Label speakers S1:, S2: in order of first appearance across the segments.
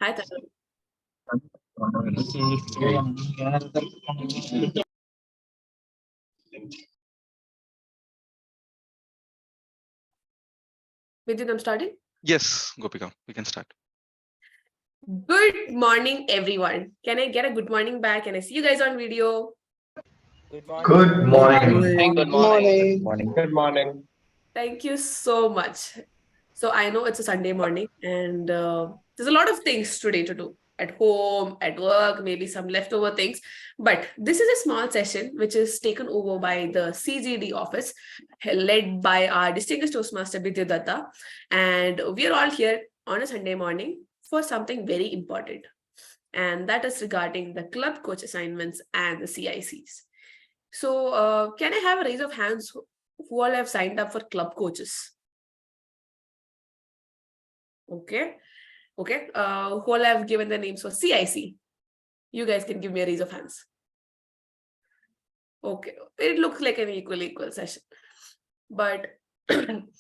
S1: Hi, Tanvi. Vidit, I'm starting.
S2: Yes, Gopika, we can start.
S1: Good morning, everyone. Can I get a good morning back? Can I see you guys on video?
S3: Good morning.
S4: Good morning.
S3: Good morning. Good morning.
S1: Thank you so much. So I know it's a Sunday morning and there's a lot of things today to do at home, at work, maybe some leftover things. But this is a small session which is taken over by the CGD office led by our distinguished Toastmaster Vidya Datta. And we are all here on a Sunday morning for something very important. And that is regarding the club coach assignments and the CICs. So can I have a raise of hands who all have signed up for club coaches? Okay. Who all have given their names for CIC? You guys can give me a raise of hands. Okay. It looks like an equal session. But I'm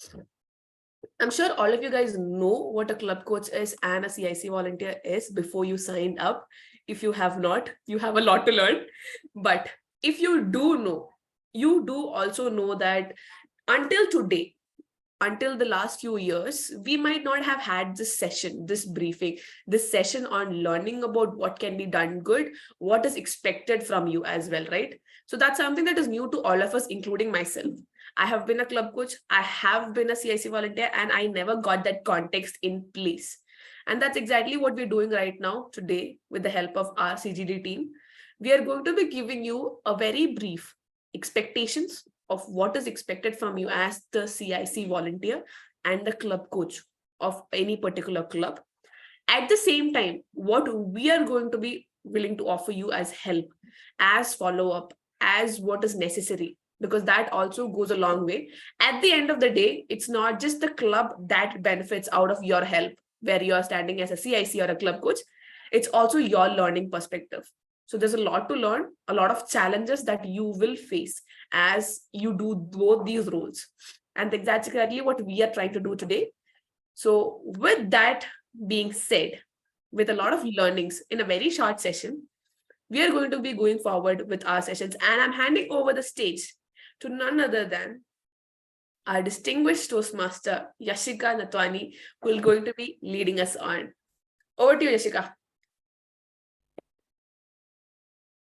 S1: sure all of you guys know what a club coach is and a CIC volunteer is before you signed up. If you have not, you have a lot to learn. But if you do know, you do also know that until today, until the last few years, we might not have had this session, this briefing, this session on learning about what can be done good, what is expected from you as well, right? So that's something that is new to all of us, including myself. I have been a club coach, I have been a CIC volunteer, and I never got that context in place. And that's exactly what we're doing right now today with the help of our CGD team. We are going to be giving you a very brief expectations of what is expected from you as the CIC volunteer and the club coach of any particular club. At the same time, what we are going to be willing to offer you as help, as follow-up, as what is necessary, because that also goes a long way. At the end of the day, it's not just the club that benefits out of your help, where you are standing as a CIC or a club coach. It's also your learning perspective. So there's a lot to learn, a lot of challenges that you will face as you do both these roles. And that's exactly what we are trying to do today. So with that being said, with a lot of learnings in a very short session, we are going to be going forward with our sessions. And I'm handing over the stage to none other than our distinguished Toastmaster, Yashika Natwani, who is going to be leading us on. Over to you, Yashika.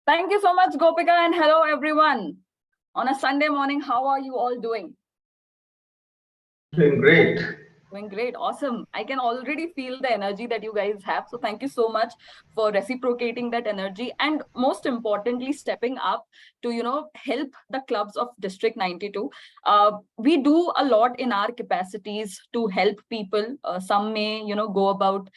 S5: Thank you so much, Gopika, and hello, everyone. On a Sunday morning, how are you all doing?
S4: Doing great.
S5: Doing great. Awesome. I can already feel the energy that you guys have. So thank you so much for reciprocating that energy and most importantly, stepping up to, help the clubs of District 92. We do a lot in our capacities to help people. Some may, go about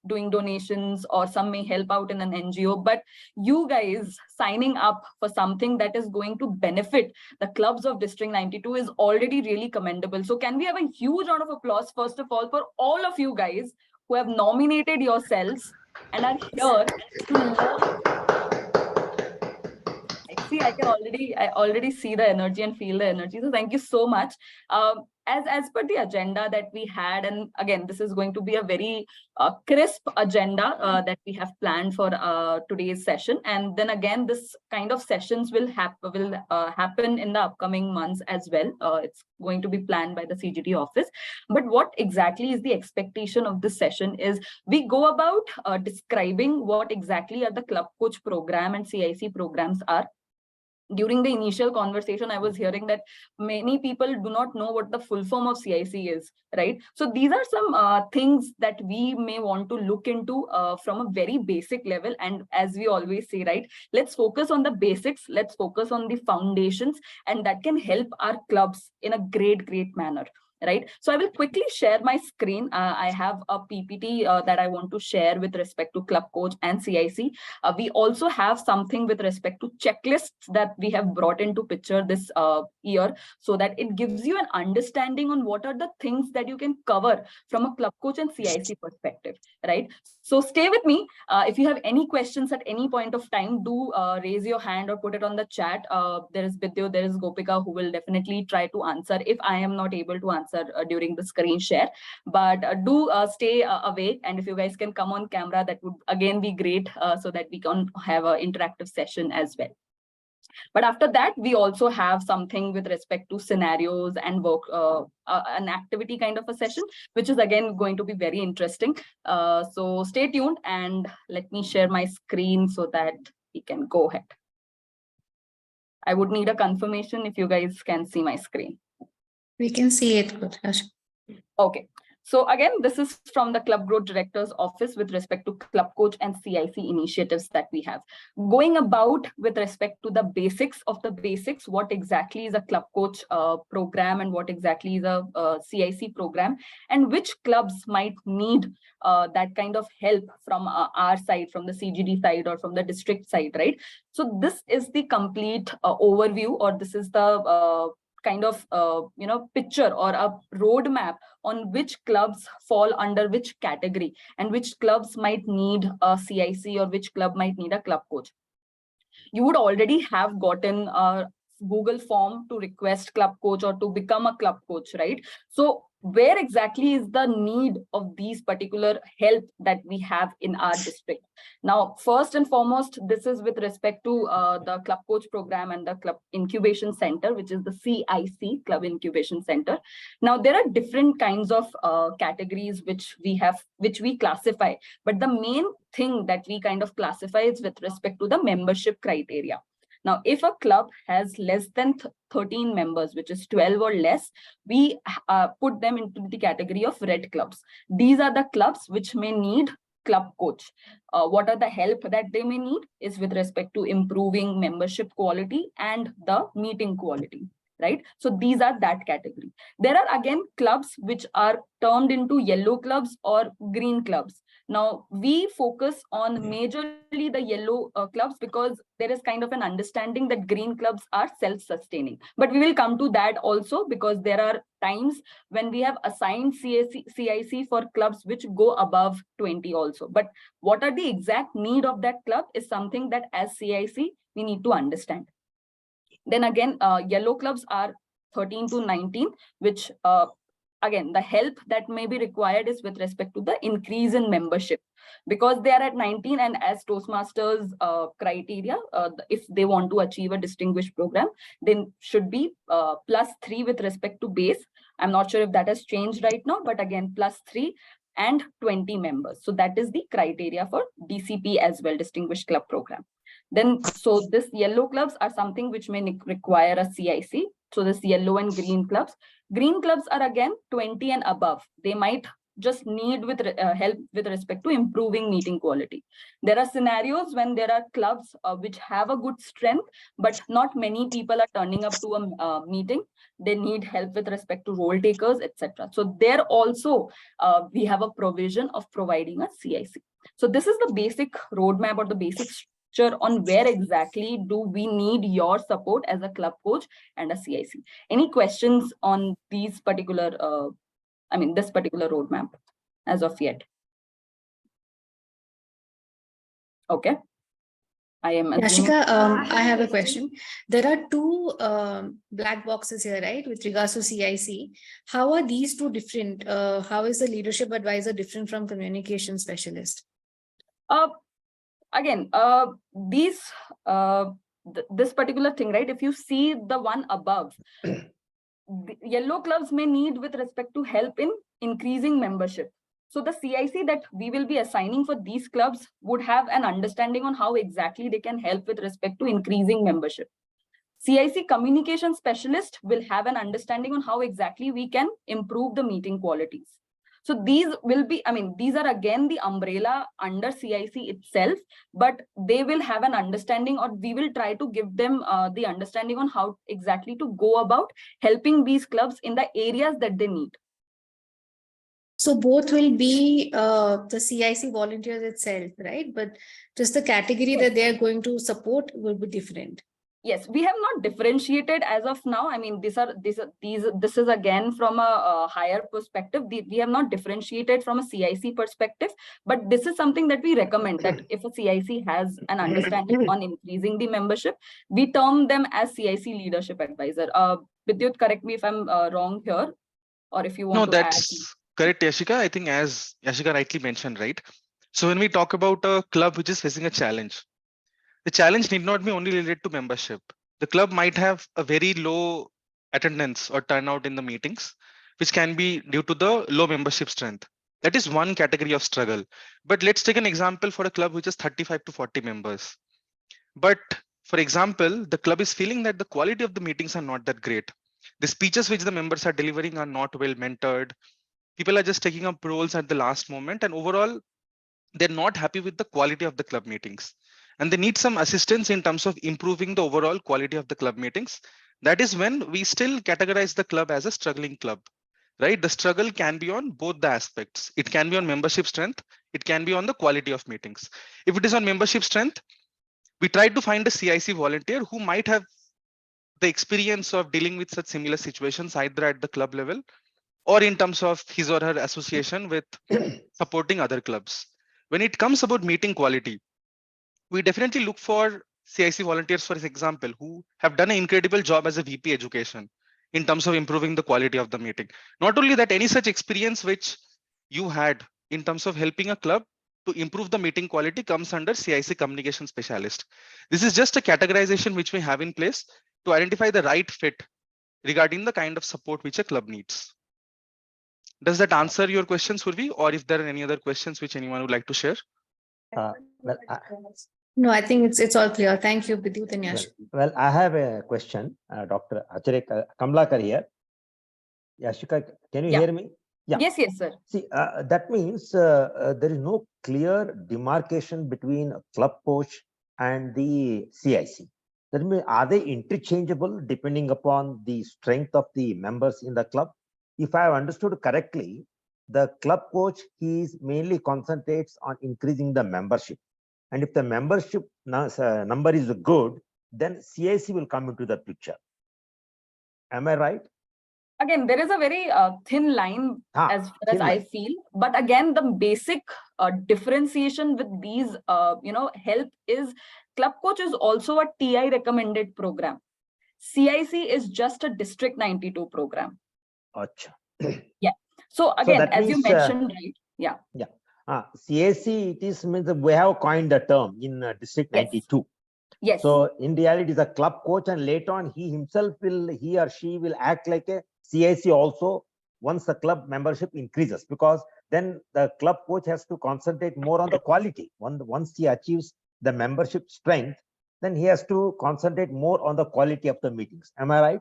S5: doing donations or some may help out in an NGO. But you guys signing up for something that is going to benefit the clubs of District 92 is already really commendable. So can we have a huge round of applause, first of all, for all of you guys who have nominated yourselves and are here to learn. I already see the energy and feel the energy. So thank you so much. As per the agenda that we had, and again, this is going to be a very crisp agenda that we have planned for today's session. And then again, this kind of sessions will happen in the upcoming months as well. It's going to be planned by the CGT office. But what exactly is the expectation of this session is we go about describing what exactly are the club coach program and CIC programs are. During the initial conversation, I was hearing that many people do not know what the full form of CIC is, right? So these are some things that we may want to look into from a very basic level. And as we always say, right, let's focus on the basics, let's focus on the foundations, and that can help our clubs in a great manner. Right. So I will quickly share my screen. I have a PPT that I want to share with respect to club coach and CIC. We also have something with respect to checklists that we have brought into picture this year, so that it gives you an understanding on what are the things that you can cover from a club coach and CIC perspective, right? So stay with me. If you have any questions at any point of time, do raise your hand or put it on the chat. There is Vidya, there is Gopika who will definitely try to answer if I am not able to answer answer during the screen share. But do stay awake, and if you guys can come on camera, that would again be great, so that we can have an interactive session as well. But after that, we also have something with respect to scenarios and work, an activity kind of a session, which is again going to be very interesting. So stay tuned, and let me share my screen so that we can go ahead. I would need a confirmation if you guys can see my screen.
S6: We can see it, good.
S5: Okay. So again, this is from the Club Growth Director's Office with respect to Club Coach and CIC initiatives that we have. Going about with respect to the basics of the basics, what exactly is a Club Coach program and what exactly is a CIC program, and which clubs might need that kind of help from our side, from the CGD side or from the district side, right? So this is the complete overview, or this is the kind of picture or a roadmap on which clubs fall under which category and which clubs might need a CIC or which club might need a club coach. You would already have gotten a Google form to request club coach or to become a club coach, right? So where exactly is the need of these particular help that we have in our district? Now, first and foremost, this is with respect to the club coach program and the club incubation center, which is the CIC, Club Incubation Center. Now, there are different kinds of categories which we classify, but the main thing that we kind of classify is with respect to the membership criteria. Now, if a club has less than 13 members, which is 12 or less, we put them into the category of red clubs. These are the clubs which may need club coach. What are the help that they may need is with respect to improving membership quality and the meeting quality, right? So these are that category. There are again clubs which are termed into yellow clubs or green clubs. Now, we focus on majorly the yellow clubs because there is kind of an understanding that green clubs are self-sustaining. But we will come to that also, because there are times when we have assigned CIC for clubs which go above 20 also. But what are the exact need of that club is something that as CIC, we need to understand. Then again, yellow clubs are 13 to 19, which again, the help that may be required is with respect to the increase in membership, because they are at 19, and as Toastmasters criteria, if they want to achieve a distinguished program, then should be +3 with respect to base. I'm not sure if that has changed right now, but again, +3 and 20 members. So that is the criteria for DCP as well, Distinguished Club Program. Then, so this yellow clubs are something which may require a CIC. So this yellow and green clubs. Green clubs are again 20 and above. They might just need with help with respect to improving meeting quality. There are scenarios when there are clubs which have a good strength, but not many people are turning up to a meeting. They need help with respect to role takers, etc. So there also we have a provision of providing a CIC. So this is the basic roadmap or the basic structure on where exactly do we need your support as a club coach and a CIC. Any questions on these particular this particular roadmap as of yet? Okay. I am
S6: Yashika, I have a question. There are two black boxes here, right, with regards to CIC. How are these two different? How is the leadership advisor different from communication specialist?
S5: Again, this particular thing, right? If you see the one above, the yellow clubs may need with respect to help in increasing membership. So the CIC that we will be assigning for these clubs would have an understanding on how exactly they can help with respect to increasing membership. CIC communication specialist will have an understanding on how exactly we can improve the meeting qualities. So these will be, these are again the umbrella under CIC itself, but they will have an understanding, or we will try to give them the understanding on how exactly to go about helping these clubs in the areas that they need.
S6: So both will be the CIC volunteers itself, right? But just the category that they are going to support will be different.
S5: Yes, we have not differentiated as of now. This is again from a higher perspective. We have not differentiated from a CIC perspective, but this is something that we recommend, that if a CIC has an understanding on increasing the membership, we term them as CIC leadership advisor. Vidyut, correct me if I'm wrong here. or if you
S2: No,
S5: want to add.
S2: that's correct, Yashika. I think as Yashika rightly mentioned, right? So when we talk about a club which is facing a challenge, the challenge need not be only related to membership. The club might have a very low attendance or turnout in the meetings, which can be due to the low membership strength. That is one category of struggle. But let's take an example for a club which is 35 to 40 members. But for example, the club is feeling that the quality of the meetings are not that great. The speeches which the members are delivering are not well mentored. People are just taking up roles at the last moment, and overall, they're not happy with the quality of the club meetings. And they need some assistance in terms of improving the overall quality of the club meetings. That is when we still categorize the club as a struggling club, right? The struggle can be on both the aspects. It can be on membership strength. It can be on the quality of meetings. If it is on membership strength, we try to find a CIC volunteer who might have the experience of dealing with such similar situations either at the club level or in terms of his or her association with supporting other clubs. When it comes about meeting quality, we definitely look for CIC volunteers, for example, who have done an incredible job as a VP education in terms of improving the quality of the meeting. Not only that, any such experience which you had in terms of helping a club to improve the meeting quality comes under CIC communication specialist. This is just a categorization which we have in place to identify the right fit regarding the kind of support which a club needs. Does that answer your question, Survi? Or if there are any other questions which anyone would like to share?
S7: Well,
S6: No, I think it's all clear. Thank you, Vidyut and Yash.
S7: well, I have a question, Dr. Acharya Kamlakar here. Yashika, can you
S5: Yeah.
S7: hear me? Yeah.
S5: Yes, yes, sir.
S7: See, that means there is no clear demarcation between a club coach and the CIC. That means, are they interchangeable depending upon the strength of the members in the club? If I have understood correctly, the club coach, he mainly concentrates on increasing the membership. And if the membership number is good, then CIC will come into the picture. Am I right?
S5: Again, there is a very thin line as far as I feel. But again, the basic differentiation with these, help is Club Coach is also a TI recommended program. CIC is just a District 92 program.
S7: Achha.
S5: Yeah. So again,
S7: that
S5: as
S7: means,
S5: you mentioned, right? Yeah.
S7: Yeah. CIC, it is means we have coined the term in District 92.
S5: Yes.
S7: So in reality, it is a club coach, and later on, he or she will act like a CIC also once the club membership increases, because then the club coach has to concentrate more on the quality. Once he achieves the membership strength, then he has to concentrate more on the quality of the meetings. Am I right?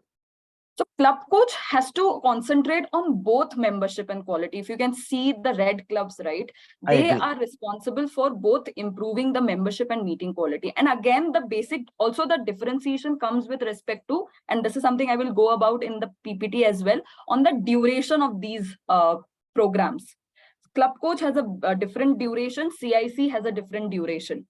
S5: So Club Coach has to concentrate on both membership and quality. If you can see the red clubs, right? They are responsible for both improving the membership and meeting quality. And again, the basic, also the differentiation comes with respect to, and this is something I will go about in the PPT as well, on the duration of these programs. Club Coach has a different duration, CIC has a different duration.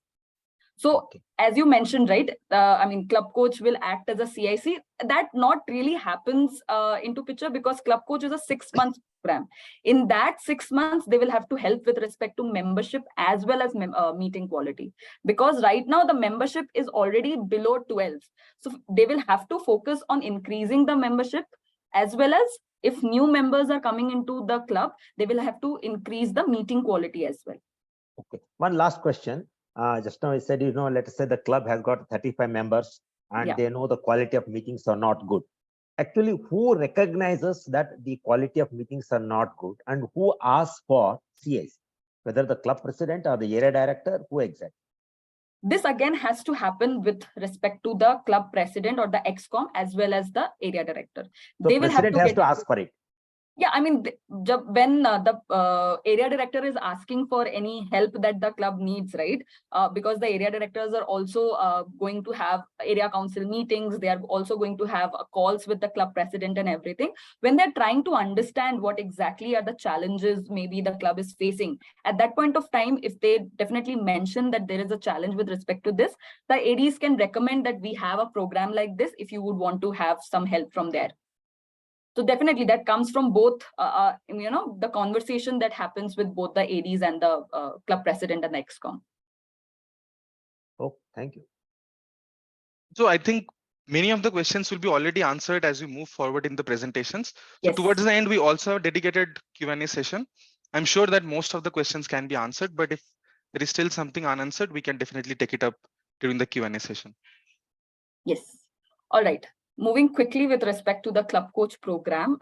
S5: So as you mentioned, right, Club Coach will act as a CIC. That not really happens into picture, because Club Coach is a 6-month program. In that 6 months, they will have to help with respect to membership as well as meeting quality. Because right now the membership is already below 12. So they will have to focus on increasing the membership, as well as if new members are coming into the club, they will have to increase the meeting quality as well.
S7: Okay. One last question. Just now I said, let us say the club has got 35 members and they know the quality of meetings are not good. Actually, who recognizes that the quality of meetings are not good, and who asks for CIC? Whether the club president or the area director, who exactly?
S5: This again has to happen with respect to the club president or the ExCom as well as the area director.
S7: So they will have to ask for it.
S5: Yeah, when the area director is asking for any help that the club needs, right? Because the area directors are also going to have area council meetings. They are also going to have calls with the club president and everything. When they're trying to understand what exactly are the challenges maybe the club is facing, at that point of time, if they definitely mention that there is a challenge with respect to this, the ADs can recommend that we have a program like this if you would want to have some help from there. So definitely that comes from both, the conversation that happens with both the ADs and the club president and the ExCom.
S7: Oh, thank you.
S2: So I think many of the questions will be already answered as we move forward in the presentations. So
S5: Yes.
S2: towards the end, we also have a dedicated Q&A session. I'm sure that most of the questions can be answered, but if there is still something unanswered, we can definitely take it up during the Q&A session.
S5: Yes. All right. Moving quickly with respect to the Club Coach program.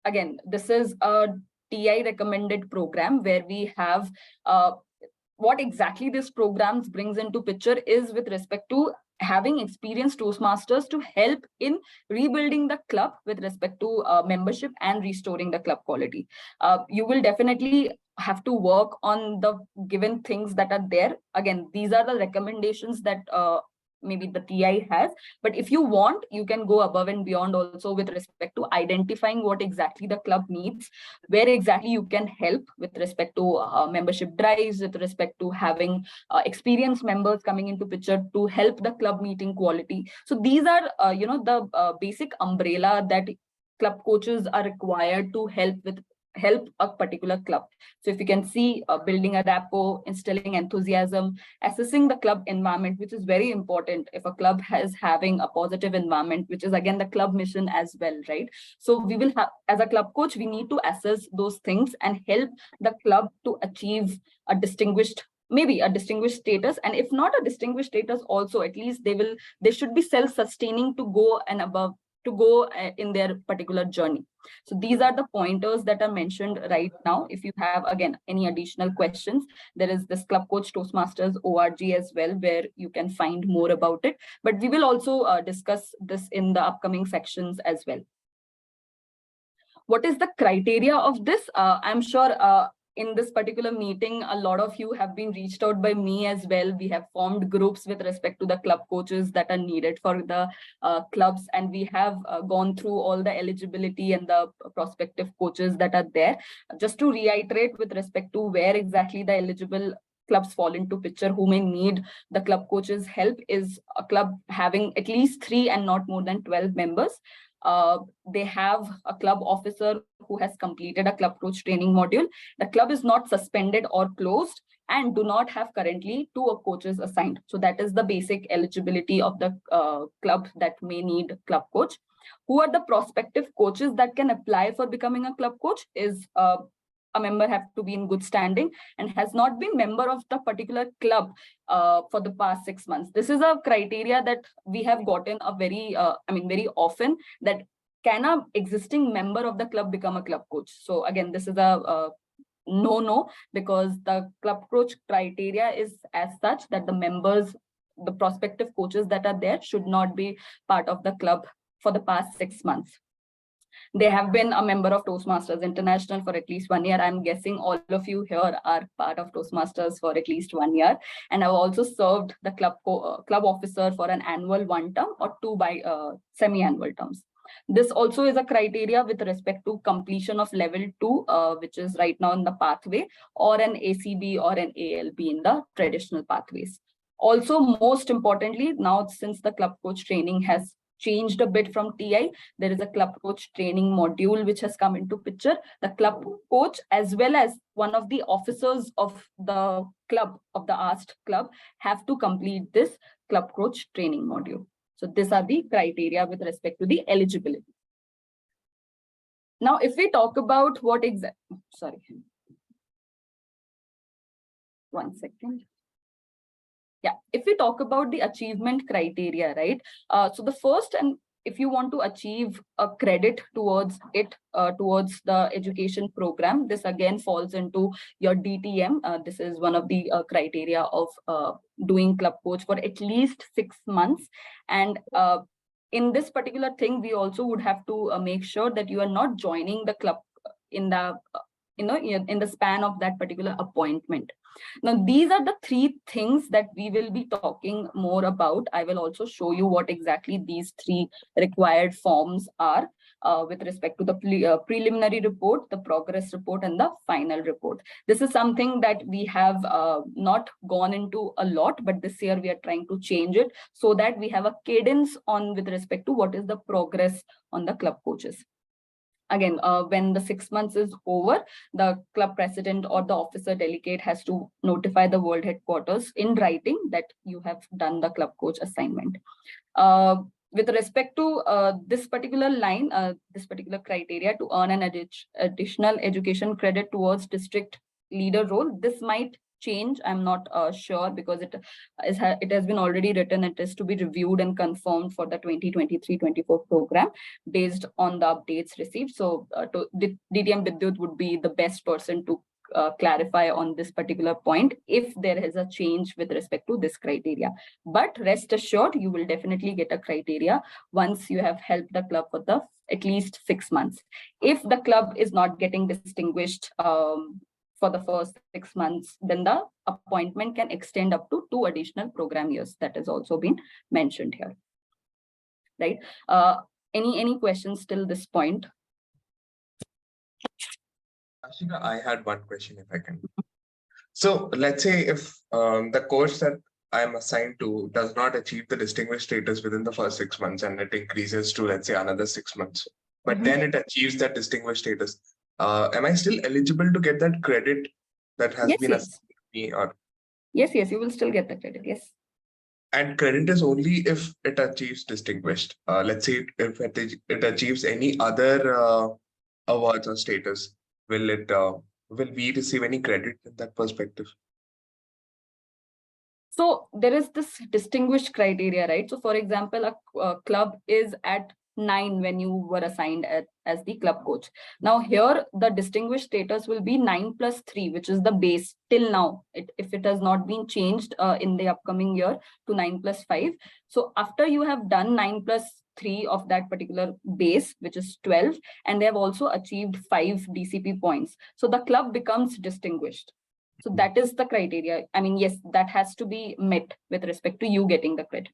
S5: Again, this is a TI recommended program where we have what exactly this program brings into picture is with respect to having experienced Toastmasters to help in rebuilding the club with respect to membership and restoring the club quality. You will definitely have to work on the given things that are there. Again, these are the recommendations that maybe the TI has, but if you want, you can go above and beyond also with respect to identifying what exactly the club needs, where exactly you can help with respect to membership drives, with respect to having experienced members coming into picture to help the club meeting quality. So these are, the basic umbrella that club coaches are required to help a particular club. So if you can see, building a rapport, instilling enthusiasm, assessing the club environment, which is very important if a club is having a positive environment, which is again the club mission as well, right? So we will have, as a club coach, we need to assess those things and help the club to achieve a distinguished, maybe a distinguished status, and if not a distinguished status also, at least they should be self-sustaining to go and above, to go in their particular journey. So these are the pointers that are mentioned right now. If you have, again, any additional questions, there is this Club Coach Toastmasters org as well, where you can find more about it. But we will also discuss this in the upcoming sections as well. What is the criteria of this? I'm sure in this particular meeting, a lot of you have been reached out by me as well. We have formed groups with respect to the club coaches that are needed for the clubs, and we have gone through all the eligibility and the prospective coaches that are there. Just to reiterate with respect to where exactly the eligible clubs fall into picture, who may need the club coach's help, is a club having at least 3 and not more than 12 members. They have a club officer who has completed a club coach training module. The club is not suspended or closed, and do not have currently 2 coaches assigned. So that is the basic eligibility of the club that may need club coach. Who are the prospective coaches that can apply for becoming a club coach? Is a member have to be in good standing and has not been member of the particular club for the past 6 months. This is a criteria that we have gotten a very, very often, that can a existing member of the club become a club coach? So again, this is a no, because the club coach criteria is as such that the members, the prospective coaches that are there, should not be part of the club for the past 6 months. They have been a member of Toastmasters International for at least 1 year. I'm guessing all of you here are part of Toastmasters for at least 1 year. And I've also served the club officer for an annual 1 term or 2 by semi-annual terms. This also is a criteria with respect to completion of level 2, which is right now in the pathway, or an ACB or an ALB in the traditional pathways. Also, most importantly, now since the club coach training has changed a bit from TI, there is a club coach training module which has come into picture. The club coach, as well as one of the officers of the club, of the asked club, have to complete this club coach training module. So these are the criteria with respect to the eligibility. Now, if we talk about what exactly, sorry, 1 second. Yeah, if we talk about the achievement criteria, right? So the first, and if you want to achieve a credit towards it, towards the education program, this again falls into your DTM. This is one of the criteria of doing club coach for at least 6 months. And in this particular thing, we also would have to make sure that you are not joining the club in the in the span of that particular appointment. Now, these are the 3 things that we will be talking more about. I will also show you what exactly these 3 required forms are with respect to the preliminary report, the progress report, and the final report. This is something that we have not gone into a lot, but this year we are trying to change it so that we have a cadence on with respect to what is the progress on the club coaches. Again, when the 6 months is over, the club president or the officer delegate has to notify the world headquarters in writing that you have done the club coach assignment. with respect to this particular line, this particular criteria to earn an additional education credit towards district leader role, this might change. I'm not sure, because it has been already written. It is to be reviewed and confirmed for the 2023-24 program based on the updates received. So DTM Vidyut would be the best person to clarify on this particular point if there is a change with respect to this criteria. But rest assured, you will definitely get a criteria once you have helped the club for at least 6 months. If the club is not getting distinguished for the first 6 months, then the appointment can extend up to 2 additional program years. That has also been mentioned here. Right? Any questions till this point?
S3: Ashika, I had one question, if I can. So let's say if the course that I am assigned to does not achieve the distinguished status within the first 6 months, and it increases to, let's say, another 6 months, but then it achieves that distinguished status, am I still eligible to get that credit that has been assigned to me? Or
S5: Yes, you will still get the credit. Yes.
S3: and credit is only if it achieves distinguished. Let's say if it achieves any other awards or status, will we receive any credit in that perspective?
S5: So there is this distinguished criteria, right? So for example, a club is at 9 when you were assigned as the club coach. Now here, the distinguished status will be 9 plus 3, which is the base till now. If it has not been changed in the upcoming year to 9 plus 5. So after you have done 9 plus 3 of that particular base, which is 12, and they have also achieved 5 DCP points. So the club becomes distinguished. So that is the criteria. I mean, yes, that has to be met with respect to you getting the credit.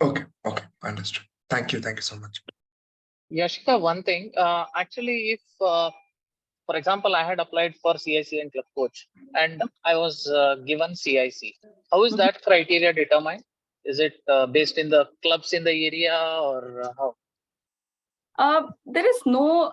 S3: Okay, understood. Thank you so much.
S8: Yashika, one thing, actually, if, for example, I had applied for CIC and Club Coach and I was given CIC, how is that criteria determined? Is it based in the clubs in the area, or how?
S5: There is no,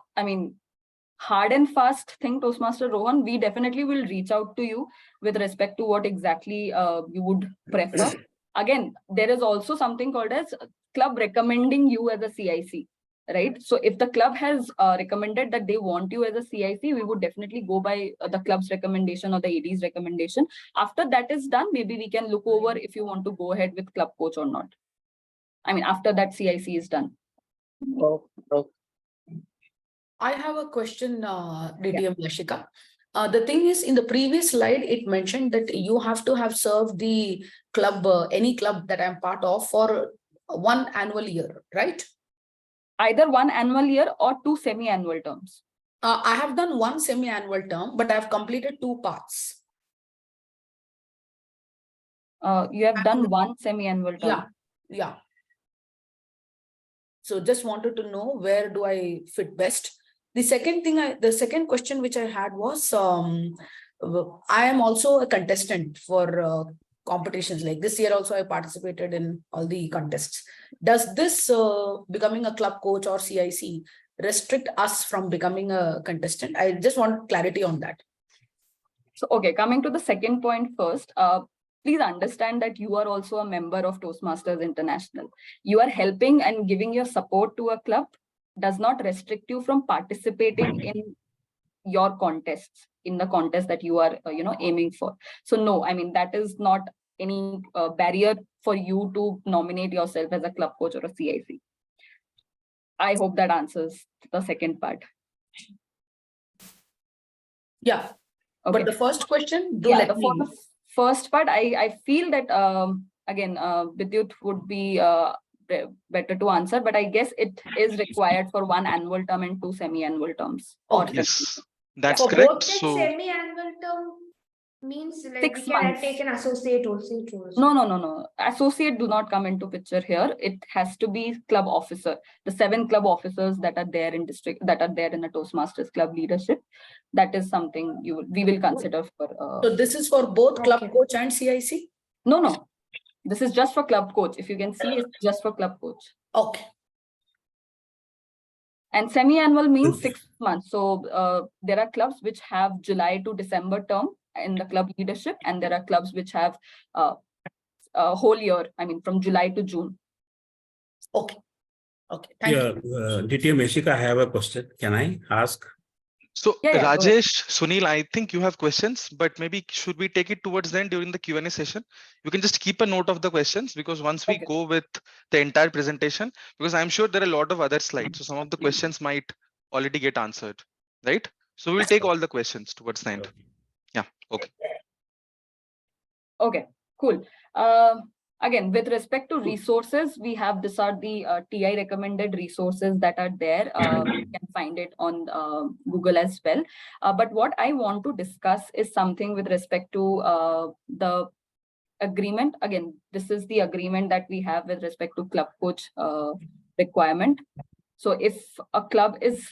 S5: hard and fast thing, Toastmaster Rohan. We definitely will reach out to you with respect to what exactly you would prefer. Again, there is also something called as club recommending you as a CIC, right? So if the club has recommended that they want you as a CIC, we would definitely go by the club's recommendation or the AD's recommendation. After that is done, maybe we can look over if you want to go ahead with club coach or not. After that CIC is done.
S8: Okay.
S6: I have a question, DTM Yashika. The thing is, in the previous slide, it mentioned that you have to have served the club, any club that I'm part of, for 1 annual year, right?
S5: Either 1 annual year or 2 semi-annual terms.
S6: I have done 1 semi-annual term, but I've completed 2 parts.
S5: You have done 1 semi-annual term.
S6: Yeah. So just wanted to know, where do I fit best? The second question which I had was, I am also a contestant for competitions. Like this year also I participated in all the contests. Does this becoming a club coach or CIC restrict us from becoming a contestant? I just want clarity on that.
S5: So, okay, coming to the second point first, please understand that you are also a member of Toastmasters International. You are helping and giving your support to a club does not restrict you from participating in your contests, in the contest that you are aiming for. So no, that is not any barrier for you to nominate yourself as a club coach or a CIC. I hope that answers the second part.
S6: Yeah. Okay. But the first question,
S5: first part, I feel that again, Vidyut would be better to answer, but I guess it is required for 1 annual term and 2 semi-annual terms.
S2: Okay. Yes, that's
S6: for
S2: correct.
S9: Both
S2: So
S9: semi-annual term means like
S5: 6
S9: we can
S5: months.
S9: take an associate also.
S5: No. Associate do not come into picture here. It has to be club officer. The 7 club officers that are there in district, that are there in the Toastmasters club leadership. That is something we will consider for.
S6: So this is for both club coach and CIC?
S5: No. This is just for club coach. If you can see, it's just for club coach.
S6: Okay.
S5: And semi-annual means 6 months. So there are clubs which have July to December term in the club leadership, and there are clubs which have a whole year. From July to June.
S9: Okay. Okay. Thank you.
S10: DTM Ashika, I have a question. Can I ask?
S2: So
S5: Yeah, go ahead.
S2: Rajesh, Sunil, I think you have questions, but maybe should we take it towards then during the Q&A session? You can just keep a note of the questions, because once we
S5: Okay.
S2: go with the entire presentation, because I'm sure there are a lot of other slides, so some of the questions might already get answered, right? So we'll take all the questions towards the end. Yeah, okay.
S5: Okay, cool. Again, with respect to resources, we have, these are the TI recommended resources that are there. You can find it on Google as well. But what I want to discuss is something with respect to the agreement. Again, this is the agreement that we have with respect to club coach requirement. So if a club is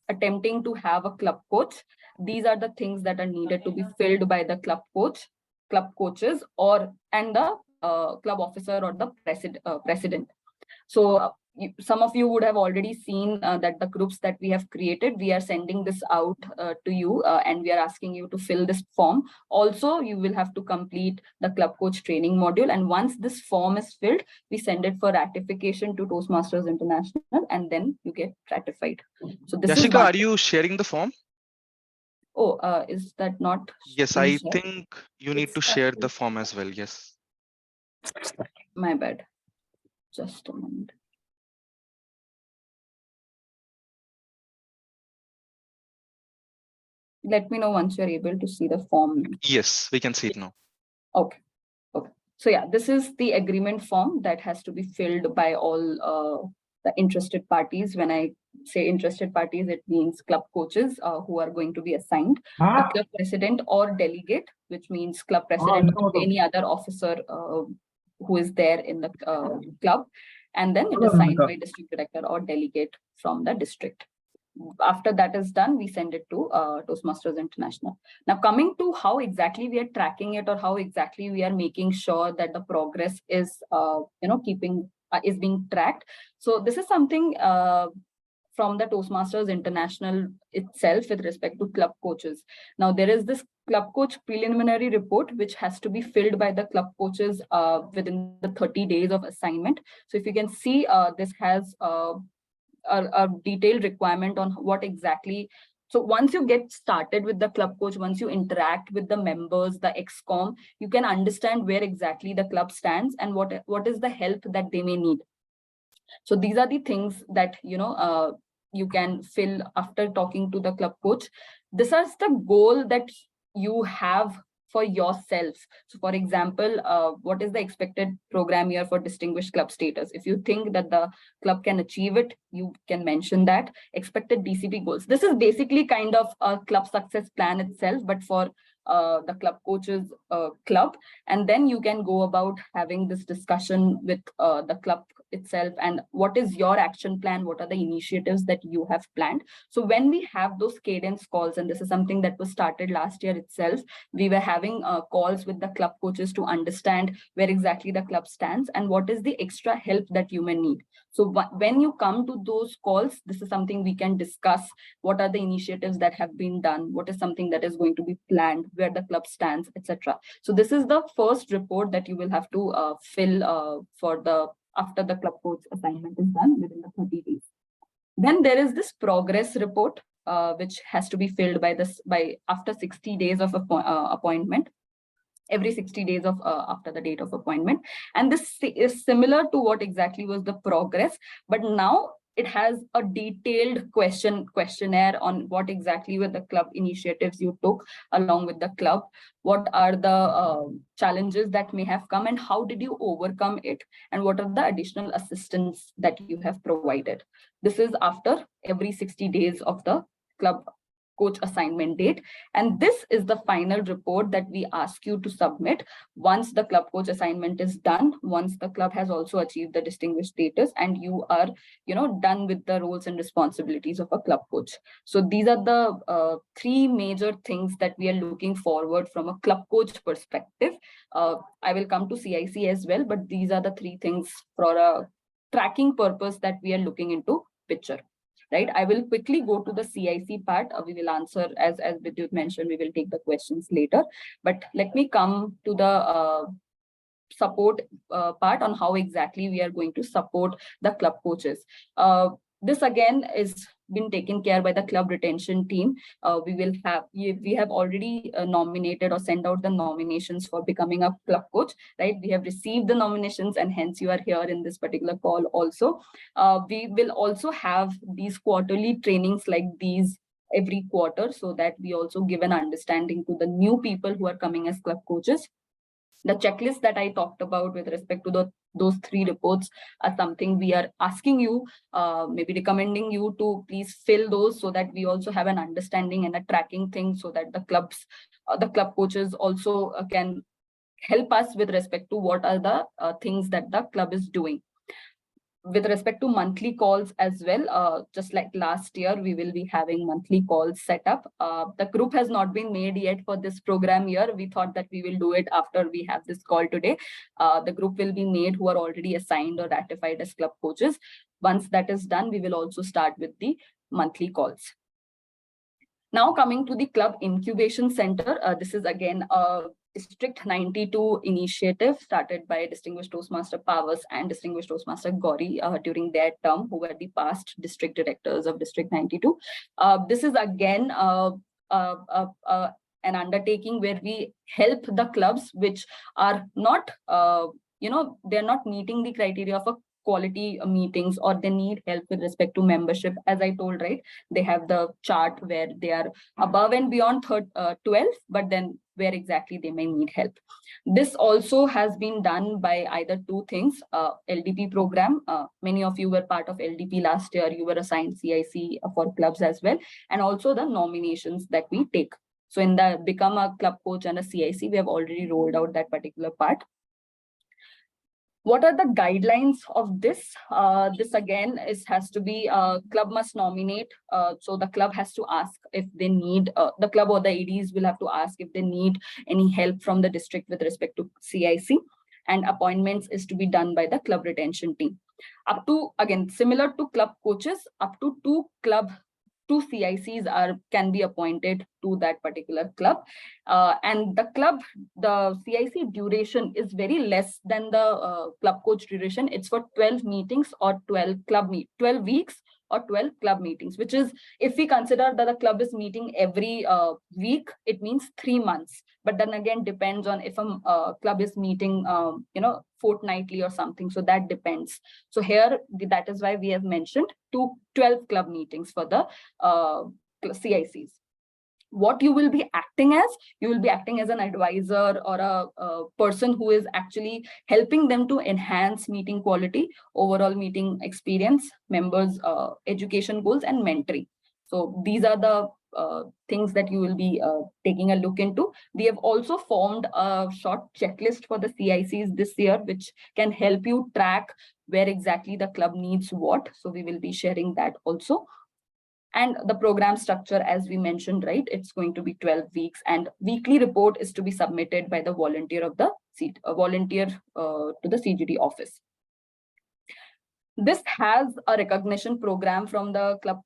S5: attempting to have a club coach, these are the things that are needed to be filled by the club coaches, and the club officer or the president. So some of you would have already seen that the groups that we have created, we are sending this out to you, and we are asking you to fill this form. Also, you will have to complete the club coach training module, and once this form is filled, we send it for ratification to Toastmasters International, and then you get ratified. So this is
S2: Yashika,
S5: one.
S2: are you sharing the form?
S5: Oh, is that not?
S2: Yes,
S5: being
S2: I
S5: shared?
S2: think you need to share the form as well. Yes.
S5: My bad. Just a moment. Let me know once you're able to see the form.
S2: Yes, we can see it now.
S5: Okay. Okay. So yeah, this is the agreement form that has to be filled by all the interested parties. When I say interested parties, it means club coaches who are going to be assigned, the club president or delegate, which means club president or any other officer who is there in the club, and then it is signed by district director or delegate from the district. After that is done, we send it to Toastmasters International. Now, coming to how exactly we are tracking it, or how exactly we are making sure that the progress is, is being tracked. So this is something from the Toastmasters International itself with respect to club coaches. Now, there is this club coach preliminary report, which has to be filled by the club coaches within the 30 days of assignment. So if you can see, this has a detailed requirement on what exactly. So once you get started with the club coach, once you interact with the members, the excom, you can understand where exactly the club stands and what is the help that they may need. So these are the things that you can fill after talking to the club coach. This is the goal that you have for yourself. So for example, what is the expected program year for distinguished club status? If you think that the club can achieve it, you can mention that. Expected DCP goals. This is basically kind of a club success plan itself, but for the club coaches club. And then you can go about having this discussion with the club itself, and what is your action plan, what are the initiatives that you have planned. So when we have those cadence calls, and this is something that was started last year itself, we were having calls with the club coaches to understand where exactly the club stands and what is the extra help that you may need. So when you come to those calls, this is something we can discuss. What are the initiatives that have been done? What is something that is going to be planned, where the club stands, etc. So this is the first report that you will have to fill after the club coach assignment is done within the 30 days. Then there is this progress report, which has to be filled by after 60 days of appointment. Every 60 days of after the date of appointment. And this is similar to what exactly was the progress, but now it has a detailed questionnaire on what exactly were the club initiatives you took along with the club, what are the challenges that may have come and how did you overcome it, and what are the additional assistance that you have provided. This is after every 60 days of the club coach assignment date. And this is the final report that we ask you to submit once the club coach assignment is done, once the club has also achieved the distinguished status and you are done with the roles and responsibilities of a club coach. So these are the three major things that we are looking forward from a club coach perspective. I will come to CIC as well, but these are the three things for a tracking purpose that we are looking into picture. Right, I will quickly go to the CIC part. We will answer, as Vidyut mentioned, we will take the questions later. But let me come to the support part on how exactly we are going to support the club coaches. This again is been taken care by the club retention team. We have already nominated or sent out the nominations for becoming a club coach, right? We have received the nominations, and hence you are here in this particular call also. We will also have these quarterly trainings like these every quarter, so that we also give an understanding to the new people who are coming as club coaches. The checklist that I talked about with respect to those 3 reports are something we are asking you, maybe recommending you to please fill those, so that we also have an understanding and a tracking thing, so that the club coaches also can help us with respect to what are the things that the club is doing. With respect to monthly calls as well, just like last year, we will be having monthly calls set up. The group has not been made yet for this program year. We thought that we will do it after we have this call today. The group will be made who are already assigned or ratified as club coaches. Once that is done, we will also start with the monthly calls. Now coming to the Club Incubation Center, this is again a District 92 initiative started by Distinguished Toastmaster Powers and Distinguished Toastmaster Gauri during their term, who were the past district directors of District 92. This is again an undertaking where we help the clubs which are not, they're not meeting the criteria of a quality meetings, or they need help with respect to membership. As I told, right, they have the chart where they are above and beyond 12, but then where exactly they may need help. This also has been done by either 2 things, LDP program. Many of you were part of LDP last year. You were assigned CIC for clubs as well, and also the nominations that we take. So in the Become a Club Coach and a CIC, we have already rolled out that particular part. What are the guidelines of this? This again has to be club must nominate. So the club has to ask if they need, the club or the ADs will have to ask if they need any help from the district with respect to CIC, and appointments is to be done by the club retention team. Up to, again, similar to club coaches, up to 2 CICs can be appointed to that particular club, and the CIC duration is very less than the club coach duration. It's for 12 meetings or 12 weeks or 12 club meetings, which is, if we consider that the club is meeting every week, it means 3 months. But then again, depends on if a club is meeting, fortnightly or something. So that depends. So here, that is why we have mentioned 12 club meetings for the CICs. What you will be acting as? You will be acting as an advisor or a person who is actually helping them to enhance meeting quality, overall meeting experience, members' education goals, and mentoring. So these are the things that you will be taking a look into. We have also formed a short checklist for the CICs this year, which can help you track where exactly the club needs what. So we will be sharing that also. And the program structure, as we mentioned, right, it's going to be 12 weeks, and weekly report is to be submitted by the volunteer to the CGD office. This has a recognition program from the club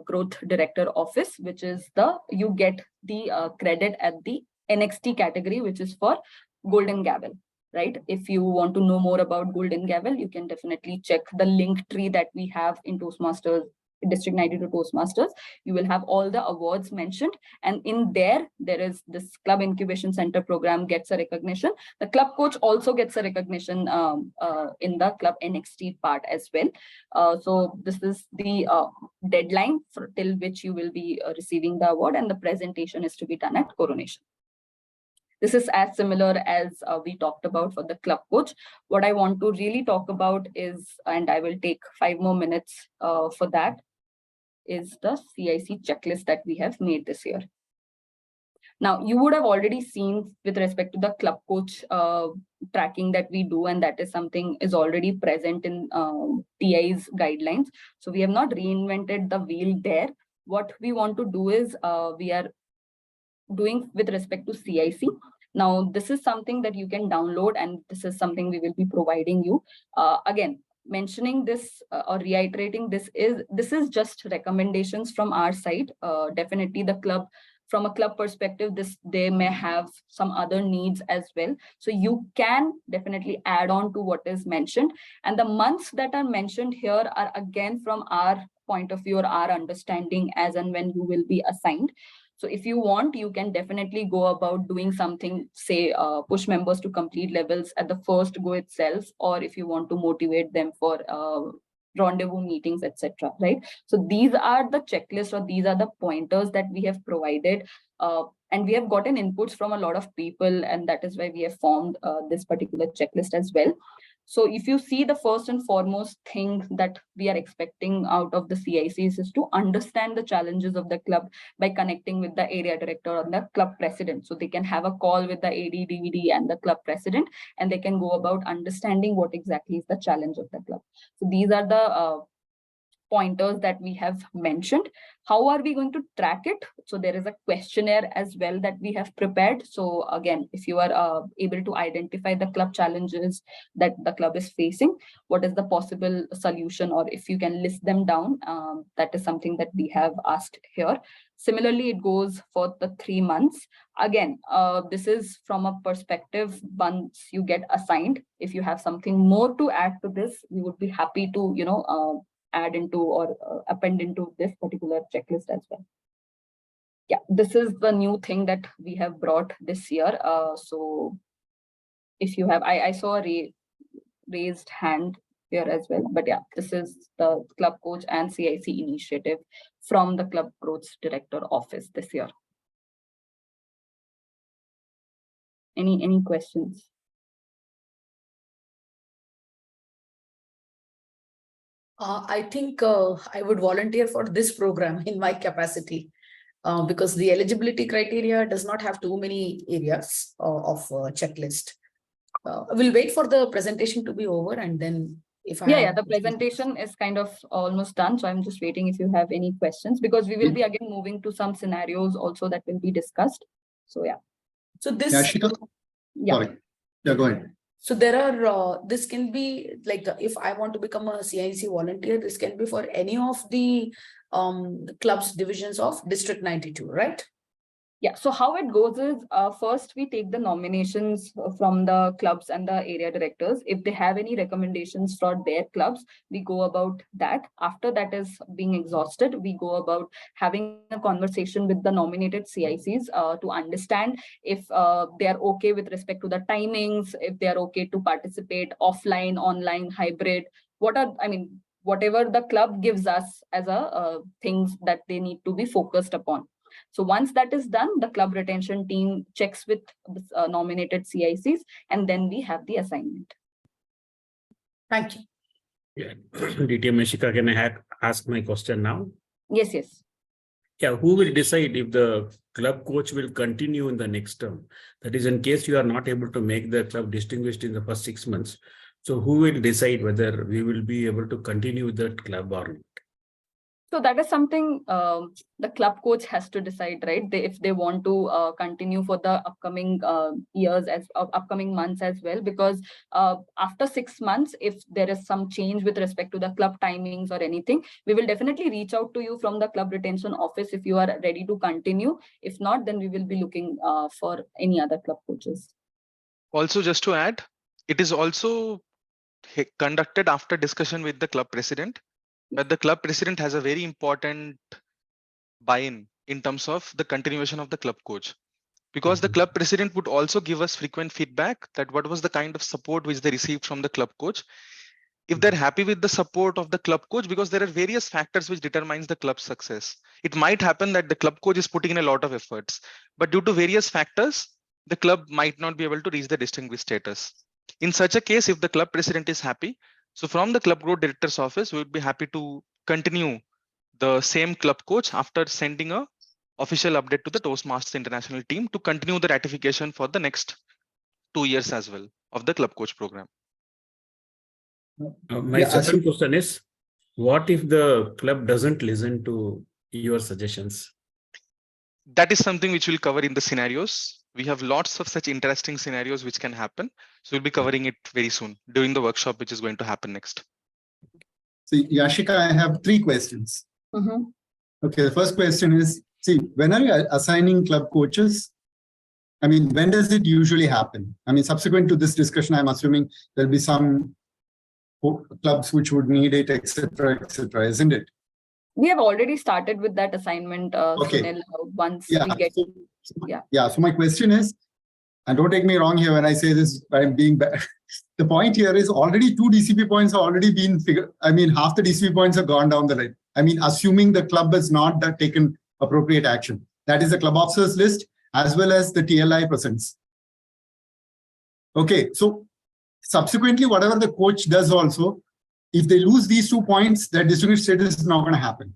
S5: growth director office, which is you get the credit at the NXT category, which is for Golden Gavel. Right. If you want to know more about Golden Gavel, you can definitely check the link tree that we have in Toastmasters, District 92 Toastmasters. You will have all the awards mentioned. And in there is this Club Incubation Center program gets a recognition. The club coach also gets a recognition in the Club NXT part as well. So this is the deadline till which you will be receiving the award, and the presentation is to be done at coronation. This is as similar as we talked about for the club coach. What I want to really talk about is, and I will take 5 more minutes for that, is the CIC checklist that we have made this year. Now, you would have already seen with respect to the club coach tracking that we do, and that is something is already present in TI's guidelines. So we have not reinvented the wheel there. What we want to do is we are doing with respect to CIC. Now, this is something that you can download, and this is something we will be providing you. Again, mentioning this or reiterating this is just recommendations from our side. Definitely the club from a club perspective, they may have some other needs as well. So you can definitely add on to what is mentioned. And the months that are mentioned here are again from our point of view or our understanding as and when you will be assigned. So if you want, you can definitely go about doing something, say push members to complete levels at the first go itself, or if you want to motivate them for rendezvous meetings, etc. Right? So these are the checklists, or these are the pointers that we have provided, and we have gotten inputs from a lot of people, and that is why we have formed this particular checklist as well. So if you see, the first and foremost thing that we are expecting out of the CICs is to understand the challenges of the club by connecting with the area director or the club president. So they can have a call with the AD, DVD and the club president, and they can go about understanding what exactly is the challenge of the club. So these are the pointers that we have mentioned. How are we going to track it? So there is a questionnaire as well that we have prepared. So again, if you are able to identify the club challenges that the club is facing, what is the possible solution, or if you can list them down, that is something that we have asked here. Similarly, it goes for the 3 months. Again, this is from a perspective once you get assigned. If you have something more to add to this, we would be happy to, add into or append into this particular checklist as well. Yeah, this is the new thing that we have brought this year. So if you have, I saw a raised hand here as well, but yeah, this is the Club Coach and CIC initiative from the Club Growth Director Office this year. Any questions?
S9: I think I would volunteer for this program in my capacity because the eligibility criteria does not have too many areas of checklist. We'll wait for the presentation to be over, and then if I
S5: yeah, the presentation is kind of almost done. So I'm just waiting if you have any questions, because we will be again moving to some scenarios also that will be discussed. So yeah.
S9: So this.
S11: Yashika?
S5: Yeah.
S11: Sorry. Yeah, go ahead.
S9: So there are, this can be like, if I want to become a CIC volunteer, this can be for any of the clubs divisions of District 92, right?
S5: Yeah, so how it goes is first we take the nominations from the clubs and the area directors. If they have any recommendations for their clubs, we go about that. After that is being exhausted, we go about having a conversation with the nominated CICs to understand if they are okay with respect to the timings, if they are okay to participate offline, online, hybrid, whatever the club gives us as a things that they need to be focused upon. So once that is done, the club retention team checks with the nominated CICs, and then we have the assignment.
S9: Thank you.
S10: Yeah. DTM Meshika, can I ask my question now?
S5: Yes, yes.
S10: Yeah, who will decide if the club coach will continue in the next term? That is, in case you are not able to make the club distinguished in the first 6 months. So who will decide whether we will be able to continue with that club or not?
S5: So that is something the club coach has to decide, right? If they want to continue for the upcoming years, as upcoming months as well, because after 6 months, if there is some change with respect to the club timings or anything, we will definitely reach out to you from the club retention office if you are ready to continue. If not, then we will be looking for any other club coaches.
S2: Also, just to add, it is also conducted after discussion with the club president. But the club president has a very important buy-in in terms of the continuation of the club coach, because the club president would also give us frequent feedback that what was the kind of support which they received from the club coach. If they're happy with the support of the club coach, because there are various factors which determines the club's success. It might happen that the club coach is putting in a lot of efforts, but due to various factors, the club might not be able to reach the distinguished status. In such a case, if the club president is happy, so from the club growth director's office, we would be happy to continue the same club coach after sending a official update to the Toastmasters International team to continue the ratification for the next 2 years as well of the club coach program.
S10: My second question is, what if the club doesn't listen to your suggestions?
S2: That is something which we'll cover in the scenarios. We have lots of such interesting scenarios which can happen. So we'll be covering it very soon during the workshop, which is going to happen next.
S11: So Yashika, I have 3 questions. Okay, the first question is, see, when are you assigning club coaches? I mean, when does it usually happen? I mean, subsequent to this discussion, I'm assuming there'll be some clubs which would need it, etc., isn't it?
S5: We have already started with that assignment,
S11: Okay.
S5: Sunil, once
S11: Yeah.
S5: we get.
S11: Yeah. So my question is, and don't take me wrong here when I say this, I'm being bad. The point here is already 2 DCP points have already been figured. I mean, half the DCP points have gone down the line. I mean, assuming the club has not taken appropriate action. That is the club officers list as well as the TLI presents. Okay, so subsequently, whatever the coach does also, if they lose these 2 points, their distinguished status is not going to happen.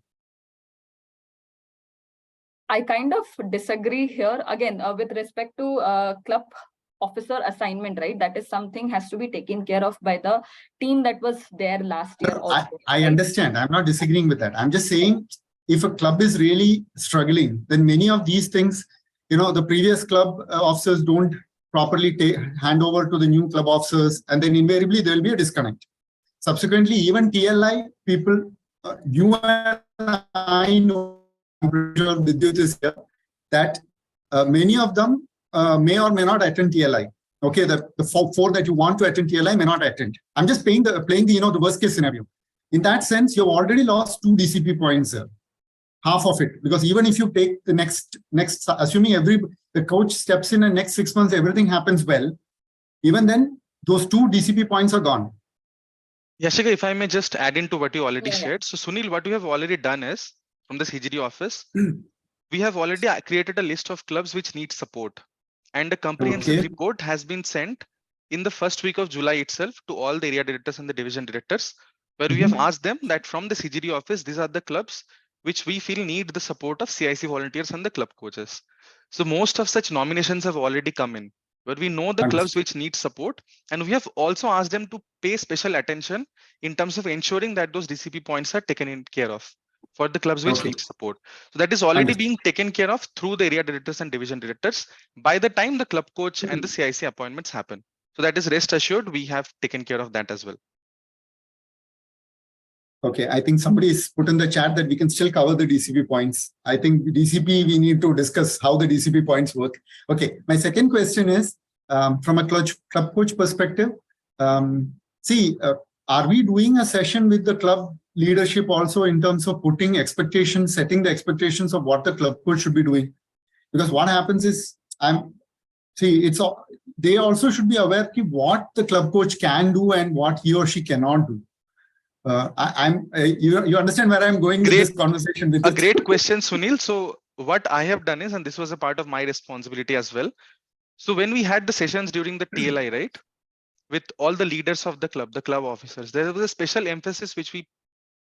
S5: I kind of disagree here again with respect to club officer assignment, right? That is something has to be taken care of by the team that was there last year also.
S11: I understand. I'm not disagreeing with that. I'm just saying if a club is really struggling, then many of these things, the previous club officers don't properly hand over to the new club officers, and then invariably there will be a disconnect. Subsequently, even TLI people, you and I know, I'm pretty sure Vidyut is here, that many of them may or may not attend TLI. Okay, the four that you want to attend TLI may not attend. I'm just playing the worst case scenario. In that sense, you've already lost 2 DCP points there. Half of it, because even if you take the next, assuming the coach steps in and next 6 months everything happens well, even then those 2 DCP points are gone.
S2: Yashika, if I may just add into what you already shared. So Sunil, what we have already done is from the CGD office, we have already created a list of clubs which need support, and a comprehensive report has been sent in the first week of July itself to all the area directors and the division directors, where we have asked them that from the CGD office, these are the clubs which we feel need the support of CIC volunteers and the club coaches. So most of such nominations have already come in, where we know the clubs which need support, and we have also asked them to pay special attention in terms of ensuring that those DCP points are taken care of for the clubs which need support. So that is already being taken care of through the area directors and division directors by the time the club coach and the CIC appointments happen. So that is rest assured, we have taken care of that as well.
S11: Okay, I think somebody's put in the chat that we can still cover the DCP points. I think DCP, we need to discuss how the DCP points work. Okay, my second question is, from a club coach perspective, are we doing a session with the club leadership also in terms of putting expectations, setting the expectations of what the club coach should be doing? Because what happens is, they also should be aware of what the club coach can do and what he or she cannot do. You understand where I'm going with this conversation? With
S2: great question, Sunil. So what I have done is, and this was a part of my responsibility as well. So when we had the sessions during the TLI, right, with all the leaders of the club officers, there was a special emphasis which we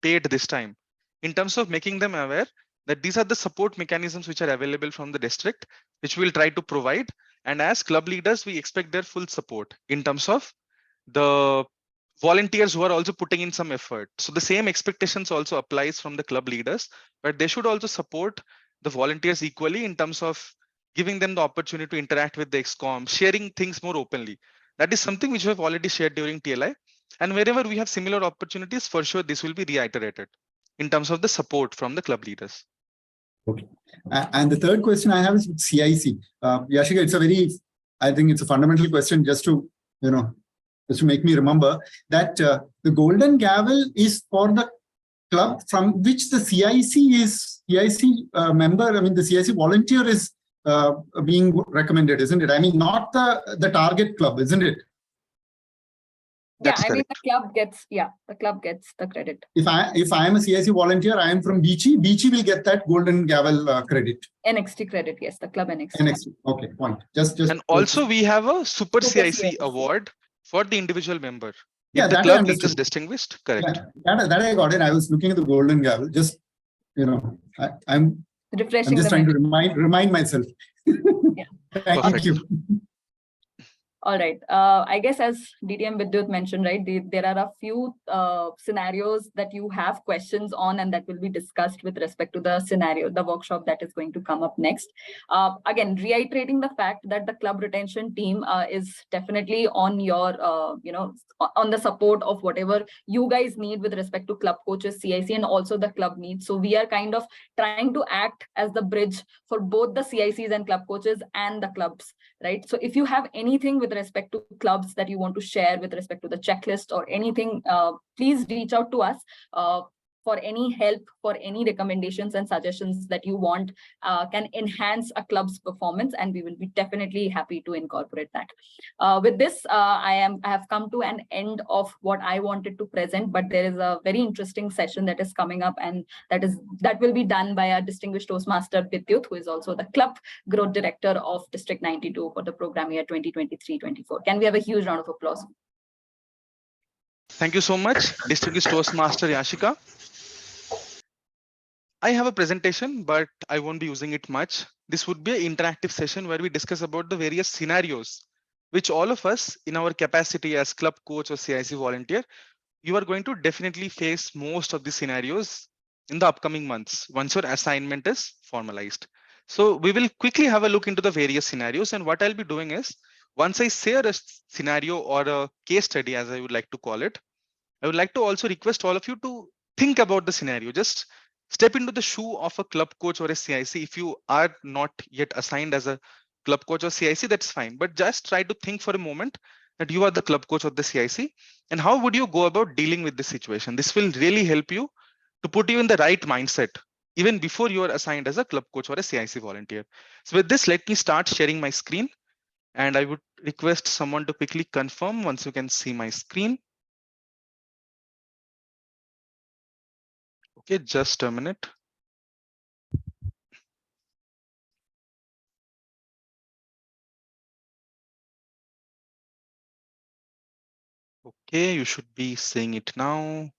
S2: paid this time in terms of making them aware that these are the support mechanisms which are available from the district, which we'll try to provide. And as club leaders, we expect their full support in terms of the volunteers who are also putting in some effort. So the same expectations also applies from the club leaders, but they should also support the volunteers equally in terms of giving them the opportunity to interact with the ExCom, sharing things more openly. That is something which we have already shared during TLI. And wherever we have similar opportunities, for sure, this will be reiterated in terms of the support from the club leaders.
S11: Okay. And the third question I have is with CIC. Yashika, I think it's a fundamental question just to make me remember that the golden gavel is for the club from which the CIC member, the CIC volunteer is being recommended, isn't it? I mean, not the target club, isn't it?
S5: Yeah, the club gets the credit.
S11: If I am a CIC volunteer, I am from BC. BC will get that golden gavel credit.
S5: NXT credit, yes, the club NXT.
S11: NXT. Okay, point. Just.
S2: And also we have a super CIC award for the individual member.
S11: Yeah,
S2: if the club is distinguished, correct.
S11: Yeah, that I got it. I was looking at the golden gavel. Just I'm
S5: refreshing.
S11: I'm just trying to remind myself.
S5: Yeah.
S11: Thank you.
S5: All right. I guess as DTM Vidyut mentioned, right, there are a few scenarios that you have questions on and that will be discussed with respect to the scenario, the workshop that is going to come up next. Again, reiterating the fact that the club retention team is definitely on your, on the support of whatever you guys need with respect to club coaches, CIC, and also the club needs. So we are kind of trying to act as the bridge for both the CICs and club coaches and the clubs, right? So if you have anything with respect to clubs that you want to share with respect to the checklist or anything, please reach out to us for any help, for any recommendations and suggestions that you want can enhance a club's performance, and we will be definitely happy to incorporate that. With this, I have come to an end of what I wanted to present, but there is a very interesting session that is coming up, and that will be done by our distinguished Toastmaster Vidyut, who is also the club growth director of District 92 for the program year 2023-24. Can we have a huge round of applause?
S2: Thank you so much, Distinguished Toastmaster Yashika. I have a presentation, but I won't be using it much. This would be an interactive session where we discuss about the various scenarios, which all of us in our capacity as club coach or CIC volunteer, you are going to definitely face most of the scenarios in the upcoming months once your assignment is formalized. So we will quickly have a look into the various scenarios, and what I'll be doing is, once I share a scenario or a case study, as I would like to call it, I would like to also request all of you to think about the scenario. Just step into the shoe of a club coach or a CIC. If you are not yet assigned as a club coach or CIC, that's fine. But just try to think for a moment that you are the club coach or the CIC, and how would you go about dealing with this situation? This will really help you to put you in the right mindset even before you are assigned as a club coach or a CIC volunteer. So with this, let me start sharing my screen, and I would request someone to quickly confirm once you can see my screen. Okay, just a minute. Okay, you should be seeing it now.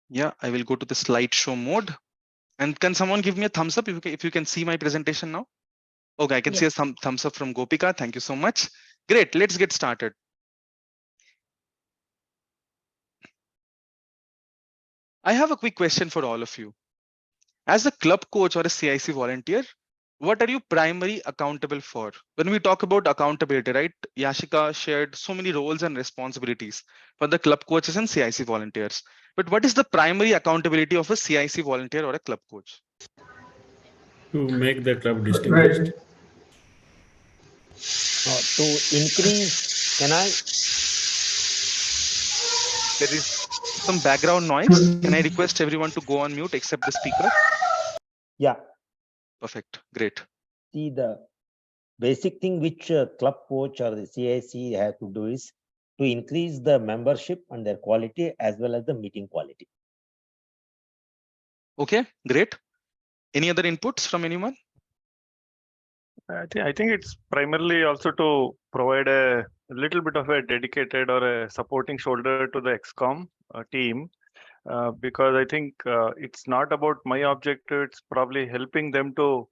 S2: Yeah, I will go to the slideshow mode. And can someone give me a thumbs up if you can see my presentation now? Okay, I can see a thumbs up from Gopika. Thank you so much. Great, let's get started. I have a quick question for all of you. As a club coach or a CIC volunteer, what are you primarily accountable for? When we talk about accountability, right? Yashika shared so many roles and responsibilities for the club coaches and CIC volunteers. But what is the primary accountability of a CIC volunteer or a club coach?
S10: To make the club distinguished.
S7: To increase, can I?
S2: There is some background noise. Can I request everyone to go on mute except the speaker?
S7: Yeah.
S2: Perfect. Great.
S7: See, the basic thing which club coach or the CIC have to do is to increase the membership and their quality as well as the meeting quality.
S2: Okay, great. Any other inputs from anyone?
S12: I think it's primarily also to provide a little bit of a dedicated or a supporting shoulder to the XCOM team, because I think it's not about my objective, it's probably helping them to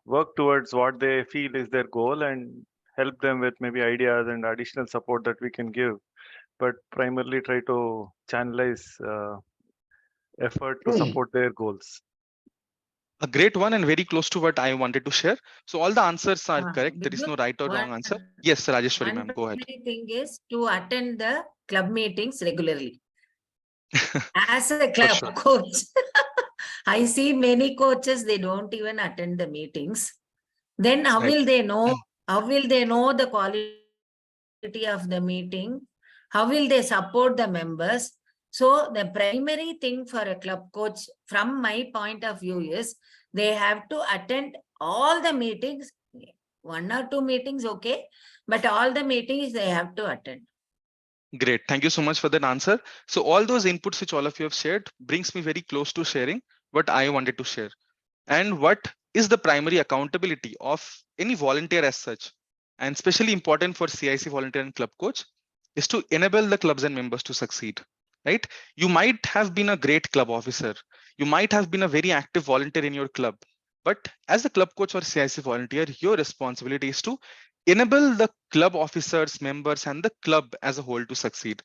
S12: work towards what they feel is their goal and help them with maybe ideas and additional support that we can give, but primarily try to channelize effort to support their goals.
S2: A great one and very close to what I wanted to share. So all the answers are correct. There is no right or wrong answer. Yes, Rajeshwari ma'am, go ahead.
S13: One thing is to attend the club meetings regularly. As a club coach, I see many coaches, they don't even attend the meetings. Then how will they know? How will they know the quality of the meeting? How will they support the members? So the primary thing for a club coach, from my point of view, is they have to attend all the meetings. 1 or 2 meetings, okay, but all the meetings they have to attend.
S2: Great. Thank you so much for that answer. So all those inputs which all of you have shared brings me very close to sharing what I wanted to share. And what is the primary accountability of any volunteer as such, and especially important for CIC volunteer and club coach, is to enable the clubs and members to succeed. right? You might have been a great club officer. You might have been a very active volunteer in your club. But as a club coach or CIC volunteer, your responsibility is to enable the club officers, members, and the club as a whole to succeed.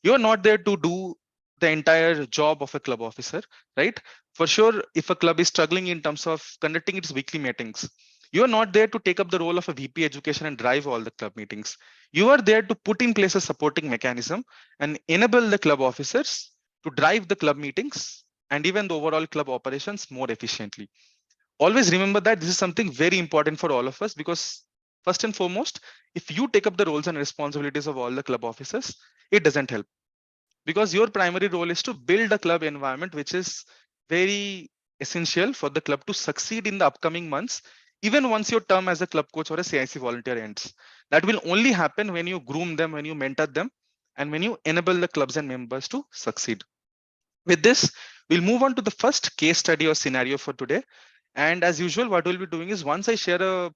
S2: You're not there to do the entire job of a club officer, right? For sure, if a club is struggling in terms of conducting its weekly meetings, you are not there to take up the role of a VP education and drive all the club meetings. You are there to put in place a supporting mechanism and enable the club officers to drive the club meetings and even the overall club operations more efficiently. Always remember that this is something very important for all of us, because first and foremost, if you take up the roles and responsibilities of all the club officers, it doesn't help, because your primary role is to build a club environment which is very essential for the club to succeed in the upcoming months, even once your term as a club coach or a CIC volunteer ends. That will only happen when you groom them, when you mentor them, and when you enable the clubs and members to succeed. With this, we'll move on to the first case study or scenario for today. And as usual, what we'll be doing is, once I share a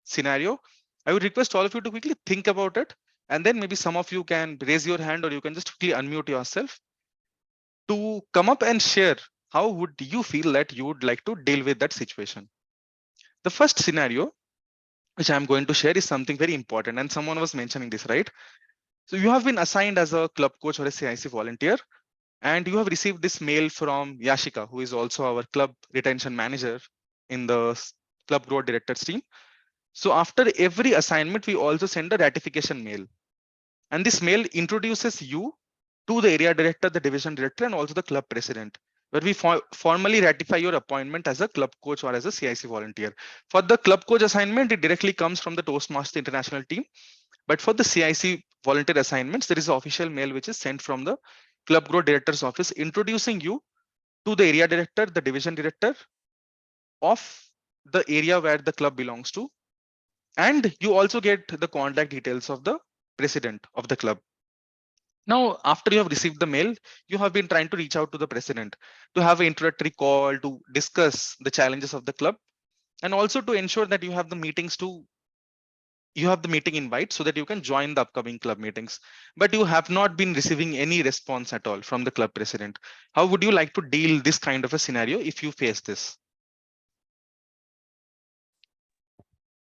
S2: scenario, I would request all of you to quickly think about it. And then maybe some of you can raise your hand, or you can just quickly unmute yourself to come up and share how would you feel that you would like to deal with that situation. The first scenario which I'm going to share is something very important, and someone was mentioning this, right? So you have been assigned as a club coach or a CIC volunteer, and you have received this mail from Yashika, who is also our club retention manager in the club growth directors team. So after every assignment, we also send a ratification mail. And this mail introduces you to the area director, the division director, and also the club president, where we formally ratify your appointment as a club coach or as a CIC volunteer. For the club coach assignment, it directly comes from the Toastmaster International team. But for the CIC volunteer assignments, there is an official mail which is sent from the club growth director's office introducing you to the area director, the division director of the area where the club belongs to. And you also get the contact details of the president of the club. Now, after you have received the mail, you have been trying to reach out to the president to have an introductory call to discuss the challenges of the club, and also to ensure that you have the meeting invite so that you can join the upcoming club meetings. But you have not been receiving any response at all from the club president. How would you like to deal this kind of a scenario if you face this?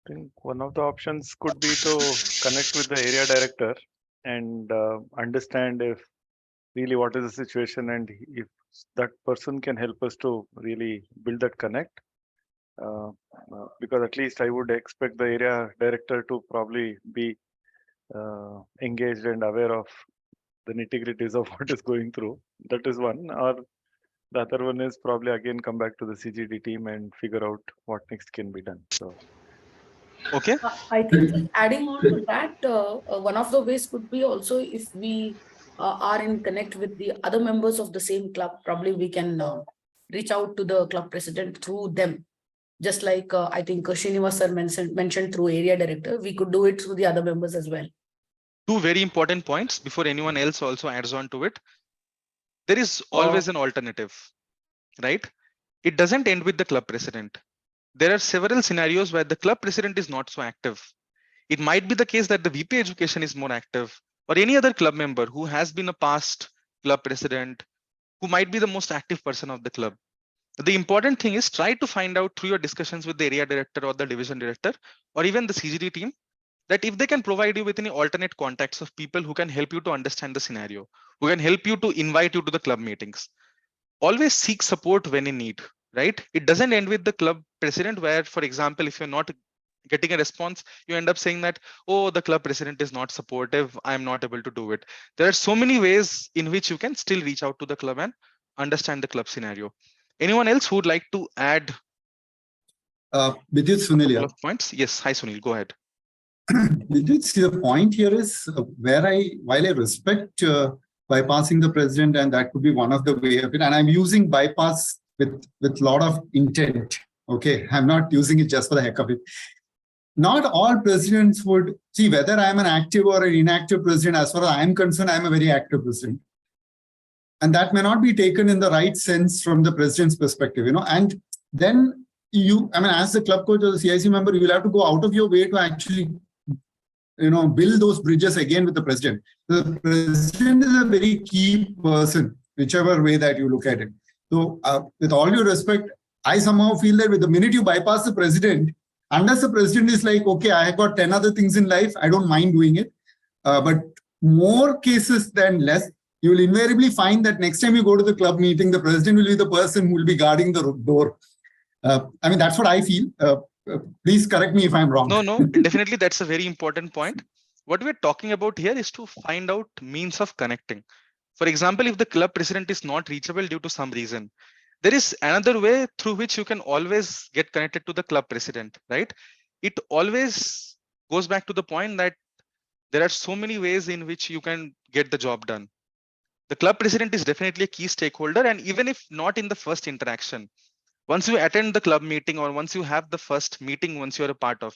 S12: I think one of the options could be to connect with the area director and understand if really what is the situation, and if that person can help us to really build that connect. Because at least I would expect the area director to probably be engaged and aware of the nitty-gritties of what is going through. That is one. Or the other one is probably again come back to the CGD team and figure out what next can be done. So,
S2: okay.
S9: I think just adding on to that, one of the ways could be also if we are in connect with the other members of the same club, probably we can reach out to the club president through them. Just like I think Srinivas sir mentioned through area director, we could do it through the other members as well.
S2: Two very important points before anyone else also adds on to it. There is always an alternative, right? It doesn't end with the club president. There are several scenarios where the club president is not so active. It might be the case that the VP education is more active, or any other club member who has been a past club president, who might be the most active person of the club. The important thing is try to find out through your discussions with the area director or the division director or even the CGD team that if they can provide you with any alternate contacts of people who can help you to understand the scenario, who can help you to invite you to the club meetings. Always seek support when in need, right? It doesn't end with the club president where, for example, if you're not getting a response, you end up saying that, oh, the club president is not supportive, I'm not able to do it. There are so many ways in which you can still reach out to the club and understand the club scenario. Anyone else who would like to add
S11: Vidit, Sunil,
S2: couple of points? Yes, hi Sunil, go ahead.
S11: Vidit, see, the point here is while I respect bypassing the president, and that could be one of the way of it, and I'm using bypass with lot of intent. Okay, I'm not using it just for the heck of it. Not all presidents would see whether I'm an active or an inactive president. As far as I'm concerned, I'm a very active president. And that may not be taken in the right sense from the president's perspective, and then as the club coach or the CIC member, you'll have to go out of your way to actually build those bridges again with the president. The president is a very key person, whichever way that you look at it. So with all due respect, I somehow feel that with the minute you bypass the president, unless the president is like, okay, I have got 10 other things in life, I don't mind doing it. But more cases than less, you will invariably find that next time you go to the club meeting, the president will be the person who will be guarding the door. I mean, that's what I feel. Please correct me if I'm wrong.
S2: No, definitely that's a very important point. What we're talking about here is to find out means of connecting. For example, if the club president is not reachable due to some reason, there is another way through which you can always get connected to the club president, right? It always goes back to the point that there are so many ways in which you can get the job done. The club president is definitely a key stakeholder, and even if not in the first interaction, once you attend the club meeting or once you have the first meeting, once you're a part of,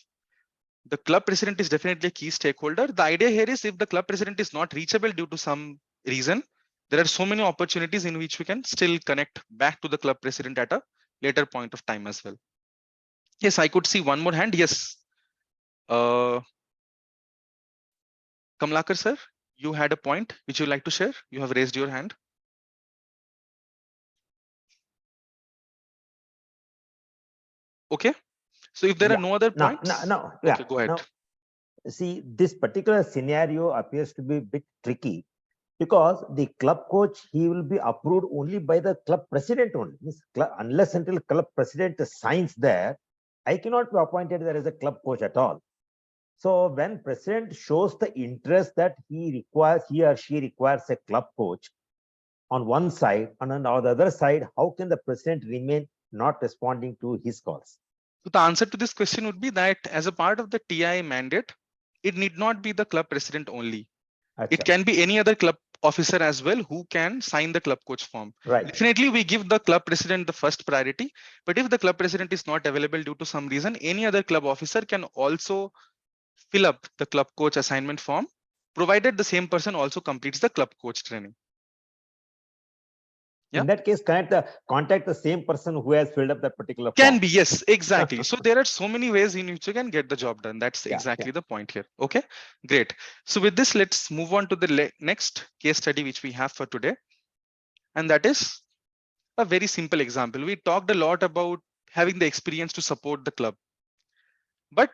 S2: the club president is definitely a key stakeholder. The idea here is if the club president is not reachable due to some reason, there are so many opportunities in which we can still connect back to the club president at a later point of time as well. Yes, I could see one more hand. Yes. Kamlakar sir, you had a point which you'd like to share. You have raised your hand. Okay. So if there are no other points, okay, go ahead.
S7: See, this particular scenario appears to be a bit tricky because the club coach, he will be approved only by the club president only. Unless until club president signs there, I cannot be appointed there as a club coach at all. So when president shows the interest that he or she requires a club coach on one side, and on the other side, how can the president remain not responding to his calls?
S2: So the answer to this question would be that as a part of the TI mandate, it need not be the club president only. It can be any other club officer as well who can sign the club coach form.
S7: Right.
S2: Definitely we give the club president the first priority, but if the club president is not available due to some reason, any other club officer can also fill up the club coach assignment form, provided the same person also completes the club coach training.
S7: In that case, contact the same person who has filled up that particular form.
S2: Can be, yes, exactly. So there are so many ways in which you can get the job done. That's exactly the point here. Okay, great. So with this, let's move on to the next case study which we have for today. And that is a very simple example. We talked a lot about having the experience to support the club. But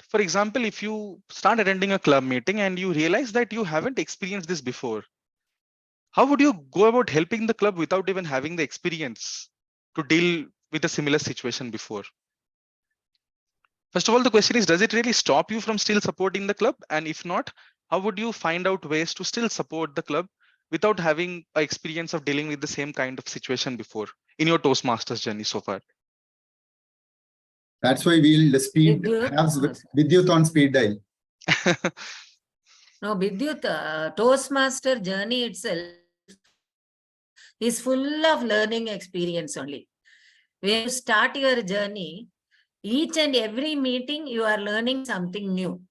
S2: for example, if you start attending a club meeting and you realize that you haven't experienced this before, how would you go about helping the club without even having the experience to deal with a similar situation before? First of all, the question is, does it really stop you from still supporting the club? And if not, how would you find out ways to still support the club without having an experience of dealing with the same kind of situation before in your Toastmasters journey so far?
S11: That's why we'll have Vidyut on speed dial.
S13: No, Vidyut, Toastmaster journey itself is full of learning experience only. When you start your journey, each and every meeting, you are learning something new.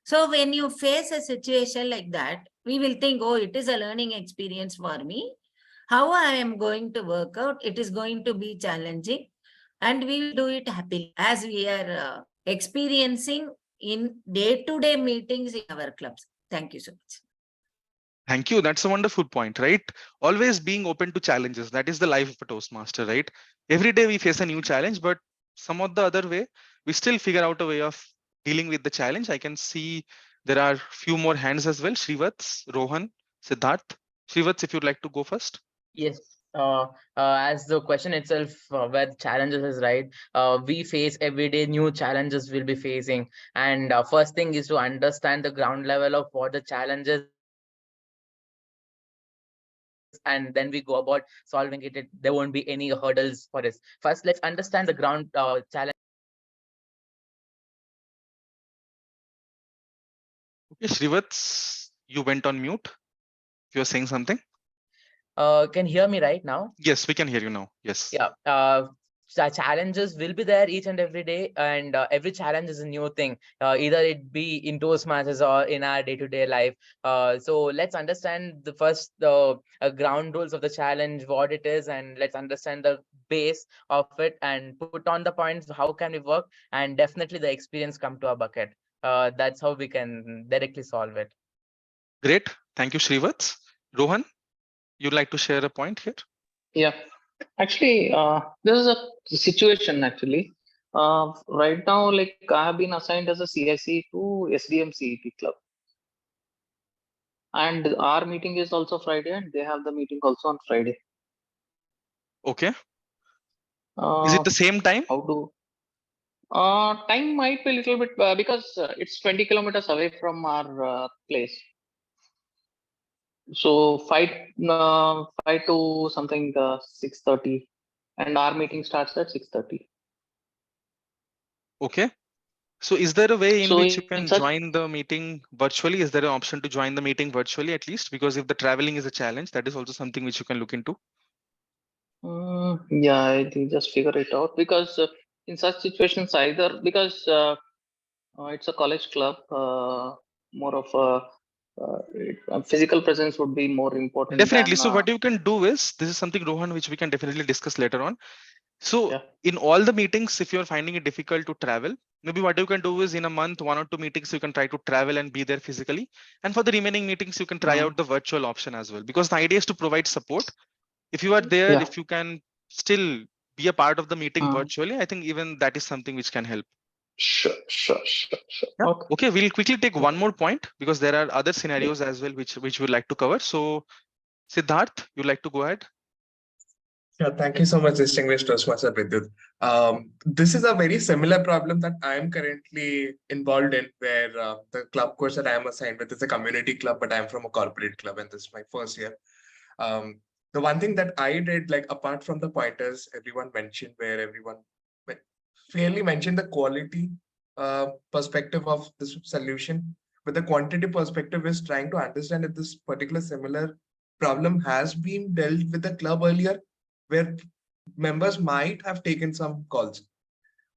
S13: So when you face a situation like that, we will think, oh, it is a learning experience for me. How I am going to work out, it is going to be challenging. And we will do it happily as we are experiencing in day-to-day meetings in our clubs. Thank you so much.
S2: Thank you. That's a wonderful point, right? Always being open to challenges. That is the life of a Toastmaster, right? Every day we face a new challenge, but some of the other way, we still figure out a way of dealing with the challenge. I can see there are few more hands as well. Shrivats, Rohan, Siddharth. Shrivats, if you'd like to go first.
S14: Yes. As the question itself, where the challenges is right, we face every day new challenges we'll be facing. And first thing is to understand the ground level of what the challenges, and then we go about solving it. There won't be any hurdles for us. First, let's understand the ground challenge.
S2: Okay, Shrivats, you went on mute. You're saying something.
S14: Can you hear me right now?
S2: Yes, we can hear you now. Yes.
S14: Yeah. The challenges will be there each and every day, and every challenge is a new thing, either it be in Toastmasters or in our day-to-day life. So let's understand the first ground rules of the challenge, what it is, and let's understand the base of it and put on the points, how can we work, and definitely the experience come to our bucket. That's how we can directly solve it.
S2: Great. Thank you, Shrivats. Rohan, you'd like to share a point here?
S8: Yeah, actually, this is a situation actually. Right now, like I have been assigned as a CIC to SDM CET club, and our meeting is also Friday, and they have the meeting also on Friday.
S2: Okay. Is it the same time?
S8: How to? Time might be a little bit because it's 20 kilometers away from our place. So 5 to something 6:30, and our meeting starts at 6:30.
S2: Okay. So is there a way in
S8: So
S2: which you
S8: in
S2: can
S8: such
S2: join the meeting virtually? Is there an option to join the meeting virtually at least? Because if the traveling is a challenge, that is also something which you can look into.
S8: yeah, I think just figure it out because in such situations either because it's a college club, more of a physical presence would be more important
S2: Definitely.
S8: than
S2: So what you can do is, this is something, Rohan, which we can definitely discuss later on. So
S8: yeah.
S2: in all the meetings, if you're finding it difficult to travel, maybe what you can do is in a month, 1 or 2 meetings, you can try to travel and be there physically. And for the remaining meetings, you can try out the virtual option as well. Because the idea is to provide support. If you are there,
S8: Yeah.
S2: if you can still be a part of the meeting virtually, I think even that is something which can help.
S8: Sure.
S2: Yeah.
S8: Okay.
S2: Okay, we'll quickly take one more point because there are other scenarios as well which we'd like to cover. So Siddharth, you'd like to go ahead?
S3: Yeah, thank you so much, distinguished Toastmaster Vidyut. This is a very similar problem that I am currently involved in, where the club coach that I am assigned with is a community club, but I'm from a corporate club, and this is my first year. The one thing that I did, like apart from the pointers everyone mentioned, where everyone fairly mentioned the quality perspective of this solution, but the quantity perspective is trying to understand if this particular similar problem has been dealt with the club earlier, where members might have taken some calls,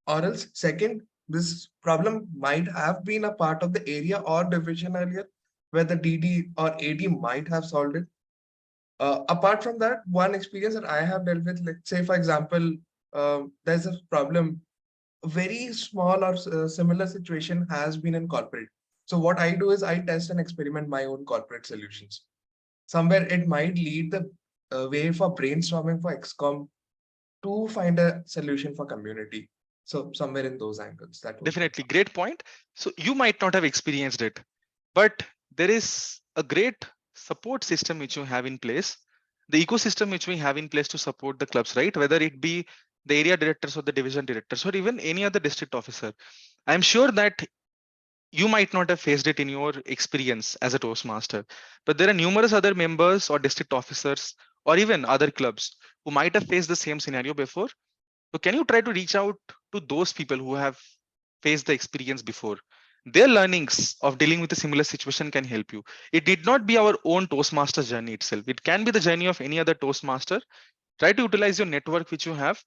S3: or else second, this problem might have been a part of the area or division earlier, where the DD or AD might have solved it. Apart from that, one experience that I have dealt with, let's say, for example, there's a problem, a very small or similar situation has been in corporate. So what I do is I test and experiment my own corporate solutions. Somewhere it might lead the way for brainstorming for XCOM to find a solution for community. So somewhere in those angles, that would
S2: Definitely, great point. So you might not have experienced it, but there is a great support system which you have in place, the ecosystem which we have in place to support the clubs, right? Whether it be the area directors or the division directors or even any other district officer. I'm sure that you might not have faced it in your experience as a Toastmaster, but there are numerous other members or district officers or even other clubs who might have faced the same scenario before. So can you try to reach out to those people who have faced the experience before? Their learnings of dealing with a similar situation can help you. It need not be our own Toastmaster journey itself. It can be the journey of any other Toastmaster. Try to utilize your network which you have.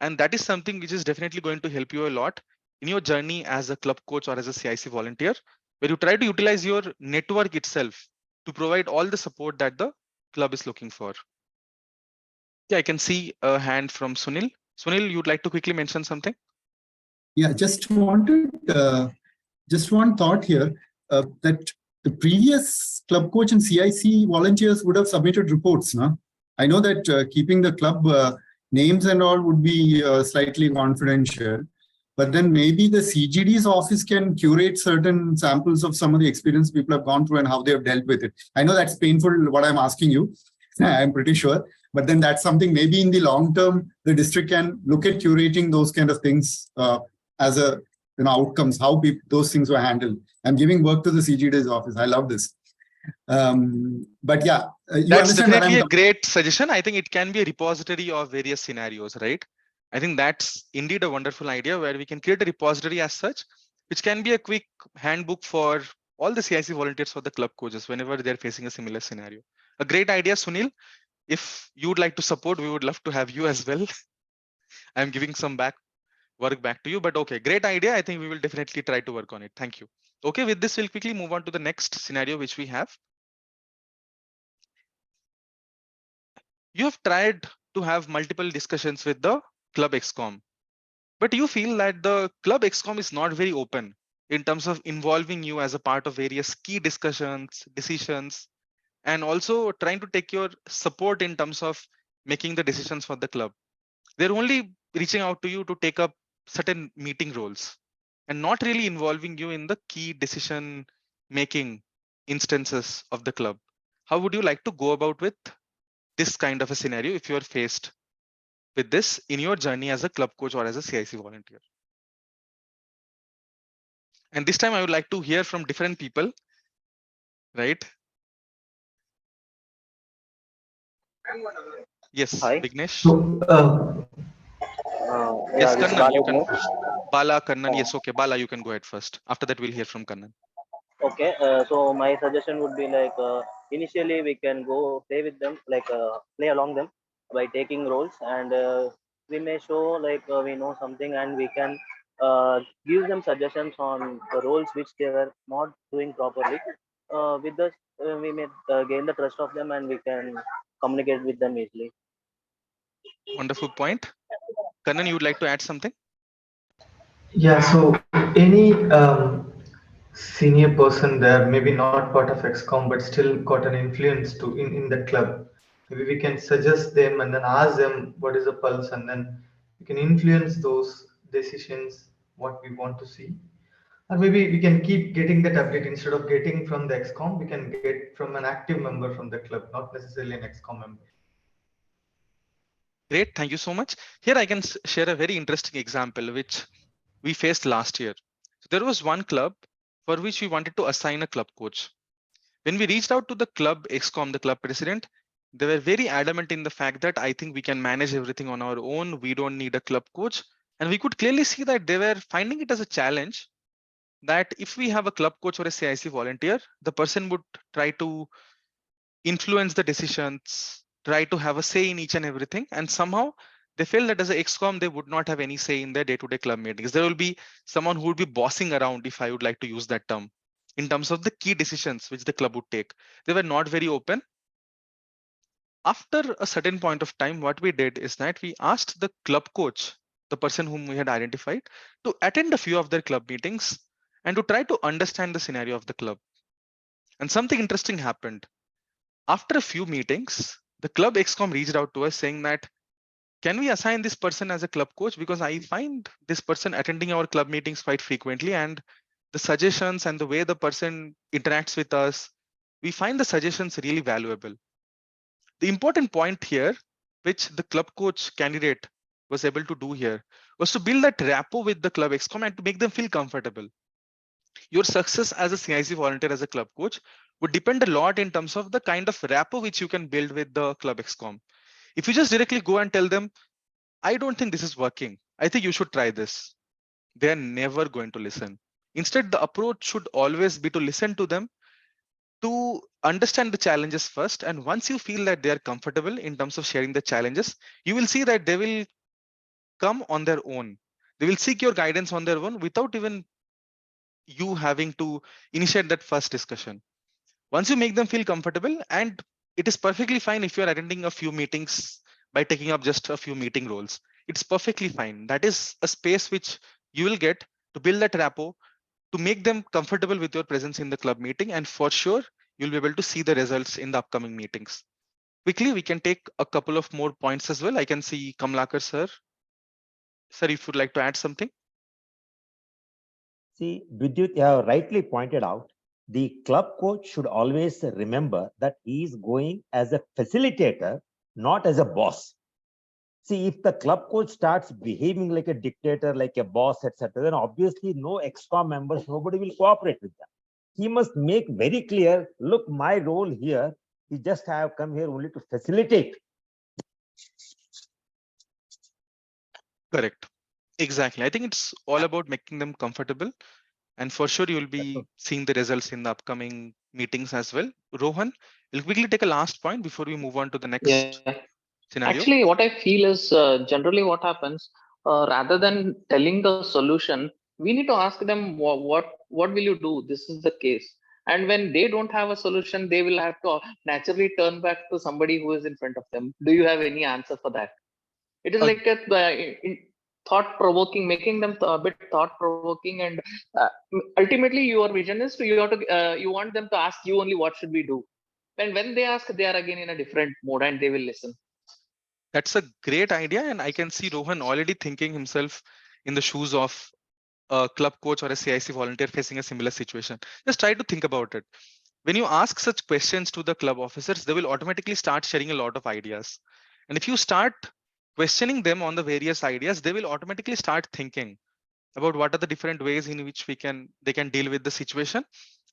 S2: And that is something which is definitely going to help you a lot in your journey as a club coach or as a CIC volunteer, where you try to utilize your network itself to provide all the support that the club is looking for. Yeah, I can see a hand from Sunil. Sunil, you'd like to quickly mention something?
S11: Yeah, just wanted, just one thought here, that the previous club coach and CIC volunteers would have submitted reports, no? I know that keeping the club names and all would be slightly confidential, but then maybe the CGD's office can curate certain samples of some of the experience people have gone through and how they have dealt with it. I know that's painful, what I'm asking you, I'm pretty sure, but then that's something maybe in the long term, the district can look at curating those kind of things as a outcomes, how those things were handled. I'm giving work to the CGD's office. I love this. But yeah, you
S2: that's
S11: understand
S2: definitely
S11: that
S2: a great suggestion. I think it can be a repository of various scenarios, right? I think that's indeed a wonderful idea where we can create a repository as such, which can be a quick handbook for all the CIC volunteers or the club coaches whenever they're facing a similar scenario. A great idea, Sunil. If you would like to support, we would love to have you as well. I'm giving some work back to you, but okay, great idea. I think we will definitely try to work on it. Thank you. Okay, with this, we'll quickly move on to the next scenario which we have. You have tried to have multiple discussions with the club XCOM, but you feel that the club XCOM is not very open in terms of involving you as a part of various key discussions, decisions, and also trying to take your support in terms of making the decisions for the club. They're only reaching out to you to take up certain meeting roles and not really involving you in the key decision making instances of the club. How would you like to go about with this kind of a scenario if you're faced with this in your journey as a club coach or as a CIC volunteer? And this time I would like to hear from different people, right? Yes,
S15: Hi.
S2: Vignesh.
S15: Yeah,
S2: Yes,
S15: this is
S2: Kannan,
S15: Bala
S2: you can.
S15: here.
S2: Bala, Kannan. Yes, okay. Bala, you can go ahead first. After that, we'll hear from Kannan.
S15: Okay, so my suggestion would be like initially we can go play with them, like play along them by taking roles, and we may show like we know something, and we can give them suggestions on the roles which they were not doing properly. With this, we may gain the trust of them, and we can communicate with them easily.
S2: Wonderful point. Kannan, you would like to add something?
S4: Yeah, so any senior person there, maybe not part of XCOM, but still got an influence to in the club. Maybe we can suggest them and then ask them what is the pulse, and then we can influence those decisions, what we want to see. Or maybe we can keep getting that update instead of getting from the XCOM, we can get from an active member from the club, not necessarily an XCOM member.
S2: Great. Thank you so much. Here I can share a very interesting example which we faced last year. There was one club for which we wanted to assign a club coach. When we reached out to the club XCOM, the club president, they were very adamant in the fact that I think we can manage everything on our own. We don't need a club coach. And we could clearly see that they were finding it as a challenge that if we have a club coach or a CIC volunteer, the person would try to influence the decisions, try to have a say in each and everything. And somehow they feel that as a XCOM, they would not have any say in their day-to-day club meetings. There will be someone who would be bossing around, if I would like to use that term, in terms of the key decisions which the club would take. They were not very open. After a certain point of time, what we did is that we asked the club coach, the person whom we had identified, to attend a few of their club meetings and to try to understand the scenario of the club. And something interesting happened. After a few meetings, the club XCOM reached out to us saying that, can we assign this person as a club coach? Because I find this person attending our club meetings quite frequently, and the suggestions and the way the person interacts with us, we find the suggestions really valuable. The important point here, which the club coach candidate was able to do here, was to build that rapport with the club XCOM and to make them feel comfortable. Your success as a CIC volunteer, as a club coach, would depend a lot in terms of the kind of rapport which you can build with the club XCOM. If you just directly go and tell them, I don't think this is working, I think you should try this, they're never going to listen. Instead, the approach should always be to listen to them, to understand the challenges first. And once you feel that they are comfortable in terms of sharing the challenges, you will see that they will come on their own. They will seek your guidance on their own without even you having to initiate that first discussion. Once you make them feel comfortable, and it is perfectly fine if you're attending a few meetings by taking up just a few meeting roles. It's perfectly fine. That is a space which you will get to build that rapport, to make them comfortable with your presence in the club meeting. And for sure, you'll be able to see the results in the upcoming meetings. Quickly, we can take a couple of more points as well. I can see Kamlakar sir. Sir, if you'd like to add something.
S7: See, Vidyut, you have rightly pointed out, the club coach should always remember that he is going as a facilitator, not as a boss. See, if the club coach starts behaving like a dictator, like a boss, etc., then obviously no XCOM members, nobody will cooperate with them. He must make very clear, look, my role here is just have come here only to facilitate.
S2: Correct. Exactly. I think it's all about making them comfortable. And for sure, you'll be seeing the results in the upcoming meetings as well. Rohan, we'll quickly take a last point before we move on to the next
S8: Yeah.
S2: scenario.
S8: Actually, what I feel is generally what happens, rather than telling the solution, we need to ask them what will you do? This is the case. And when they don't have a solution, they will have to naturally turn back to somebody who is in front of them. Do you have any answer for that? It is like a thought provoking, making them a bit thought provoking, and ultimately your vision is you want them to ask you only what should we do. And when they ask, they are again in a different mode and they will listen.
S2: That's a great idea, and I can see Rohan already thinking himself in the shoes of a club coach or a CIC volunteer facing a similar situation. Just try to think about it. When you ask such questions to the club officers, they will automatically start sharing a lot of ideas. And if you start questioning them on the various ideas, they will automatically start thinking about what are the different ways in which they can deal with the situation.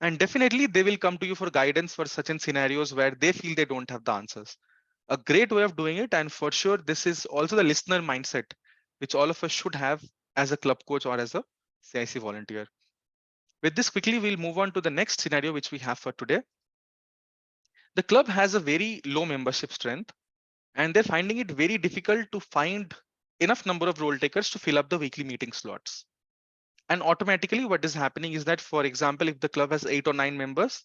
S2: And definitely they will come to you for guidance for certain scenarios where they feel they don't have the answers. A great way of doing it, and for sure this is also the listener mindset which all of us should have as a club coach or as a CIC volunteer. With this, quickly we'll move on to the next scenario which we have for today. The club has a very low membership strength and they're finding it very difficult to find enough number of role takers to fill up the weekly meeting slots. And automatically what is happening is that, for example, if the club has 8 or 9 members,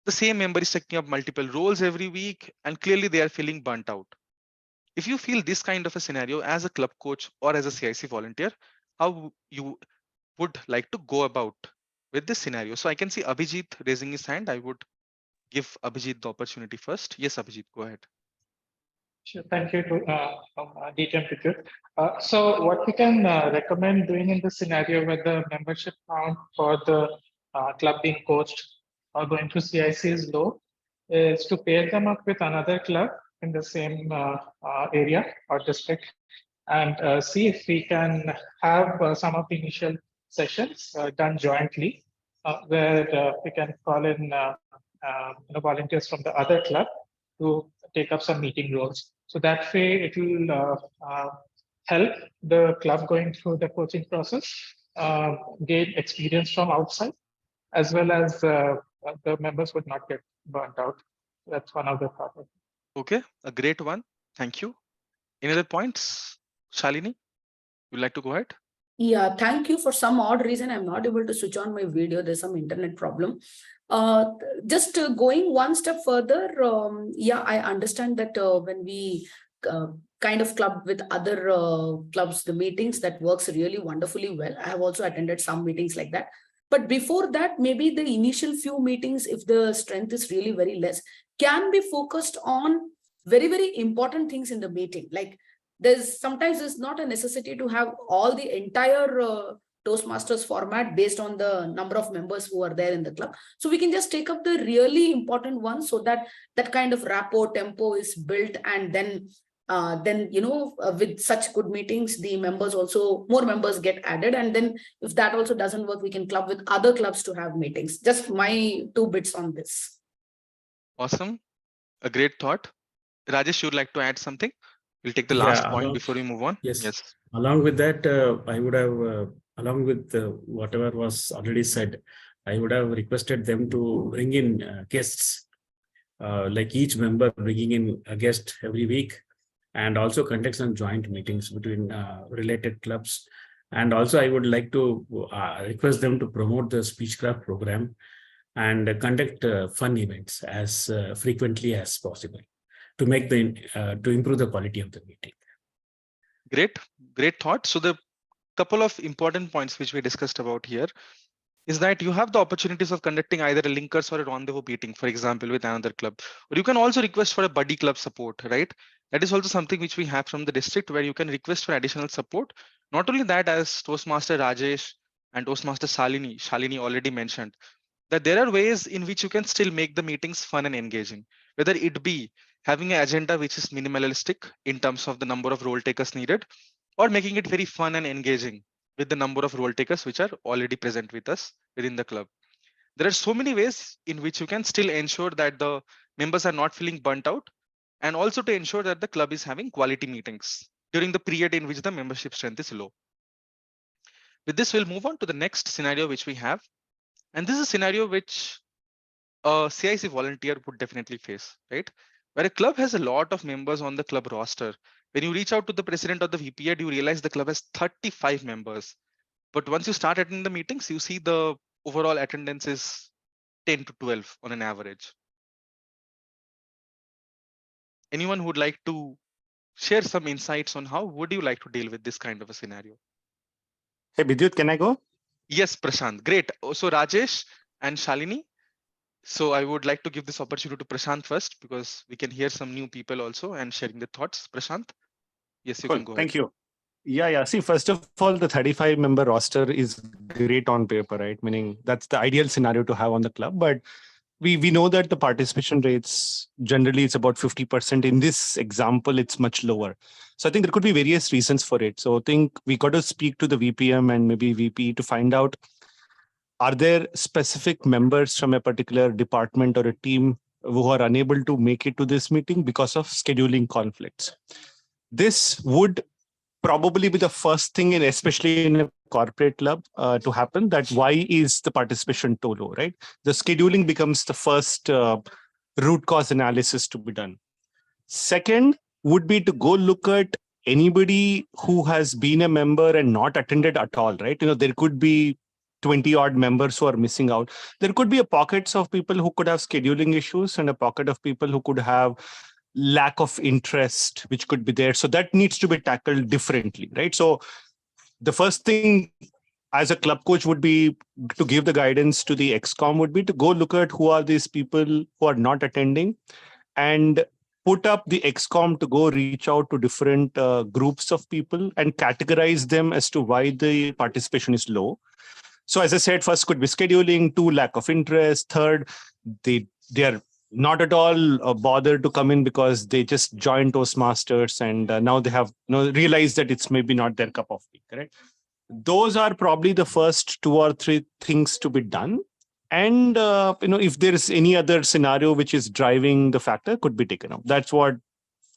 S2: the same member is taking up multiple roles every week and clearly they are feeling burnt out. If you feel this kind of a scenario as a club coach or as a CIC volunteer, how you would like to go about with this scenario? So I can see Abhijit raising his hand. I would give Abhijit the opportunity first. Yes, Abhijit, go ahead.
S16: Sure, thank you to DTM Picture. So what we can recommend doing in this scenario where the membership count for the club being coached or going to CIC is low is to pair them up with another club in the same area or district and see if we can have some of the initial sessions done jointly where we can call in volunteers from the other club to take up some meeting roles. So that way it will help the club going through the coaching process, gain experience from outside, as well as the members would not get burnt out. That's one of the thoughts.
S2: Okay, a great one. Thank you. Any other points? Shalini, you'd like to go ahead?
S9: Yeah, thank you. For some odd reason, I'm not able to switch on my video. There's some internet problem. Just going one step further, yeah, I understand that when we kind of club with other clubs, the meetings, that works really wonderfully well. I have also attended some meetings like that. But before that, maybe the initial few meetings, if the strength is really very less, can be focused on very, very important things in the meeting. Like sometimes not a necessity to have all the entire Toastmasters format based on the number of members who are there in the club. So we can just take up the really important ones so that that kind of rapport tempo is built, and then with such good meetings, the members also, more members get added. And then if that also doesn't work, we can club with other clubs to have meetings. Just my 2 bits on this.
S2: Awesome. A great thought. Rajesh, you'd like to add something? We'll take the last point before we move on.
S10: Yes. Along with that, I would have, along with whatever was already said, I would have requested them to bring in guests, like each member bringing in a guest every week, and also conduct some joint meetings between related clubs. And also I would like to request them to promote the Speechcraft program and conduct fun events as frequently as possible to make to improve the quality of the meeting.
S2: Great thought. So the couple of important points which we discussed about here is that you have the opportunities of conducting either a linkers or a rendezvous meeting, for example, with another club, or you can also request for a buddy club support, right? That is also something which we have from the district where you can request for additional support. Not only that, as Toastmaster Rajesh and Toastmaster Shalini already mentioned, that there are ways in which you can still make the meetings fun and engaging, whether it be having an agenda which is minimalistic in terms of the number of role takers needed, or making it very fun and engaging with the number of role takers which are already present with us within the club. There are so many ways in which you can still ensure that the members are not feeling burnt out, and also to ensure that the club is having quality meetings during the period in which the membership strength is low. With this, we'll move on to the next scenario which we have. And this is a scenario which a CIC volunteer would definitely face, right? Where a club has a lot of members on the club roster. When you reach out to the president or the VP head, you realize the club has 35 members. But once you start attending the meetings, you see the overall attendance is 10 to 12 on an average. Anyone who would like to share some insights on how would you like to deal with this kind of a scenario.
S17: Hey, Vidyut, can I go?
S2: Yes, Prashant. Great. So Rajesh and Shalini. So I would like to give this opportunity to Prashant first because we can hear some new people also and sharing their thoughts. Prashant, yes, you
S17: Cool.
S2: can go
S17: Thank
S2: ahead.
S17: you. Yeah. See, first of all, the 35-member roster is great on paper, right? Meaning that's the ideal scenario to have on the club. But we know that the participation rates generally it's about 50%. In this example, it's much lower. So I think there could be various reasons for it. So I think we got to speak to the VPM and maybe VP to find out, are there specific members from a particular department or a team who are unable to make it to this meeting because of scheduling conflicts? This would probably be the first thing, in especially in a corporate club, to happen. That why is the participation too low, right? The scheduling becomes the first root cause analysis to be done. Second would be to go look at anybody who has been a member and not attended at all, right? There could be 20 odd members who are missing out. There could be a pockets of people who could have scheduling issues and a pocket of people who could have lack of interest, which could be there. So that needs to be tackled differently, right? So the first thing as a club coach would be to give the guidance to the XCOM would be to go look at who are these people who are not attending and put up the XCOM to go reach out to different groups of people and categorize them as to why the participation is low. So as I said, first could be scheduling, two, lack of interest, third, they are not at all bothered to come in because they just joined Toastmasters and now they have realized that it's maybe not their cup of tea, correct? Those are probably the first 2 or 3 things to be done. And if there is any other scenario which is driving the factor, could be taken up. That's what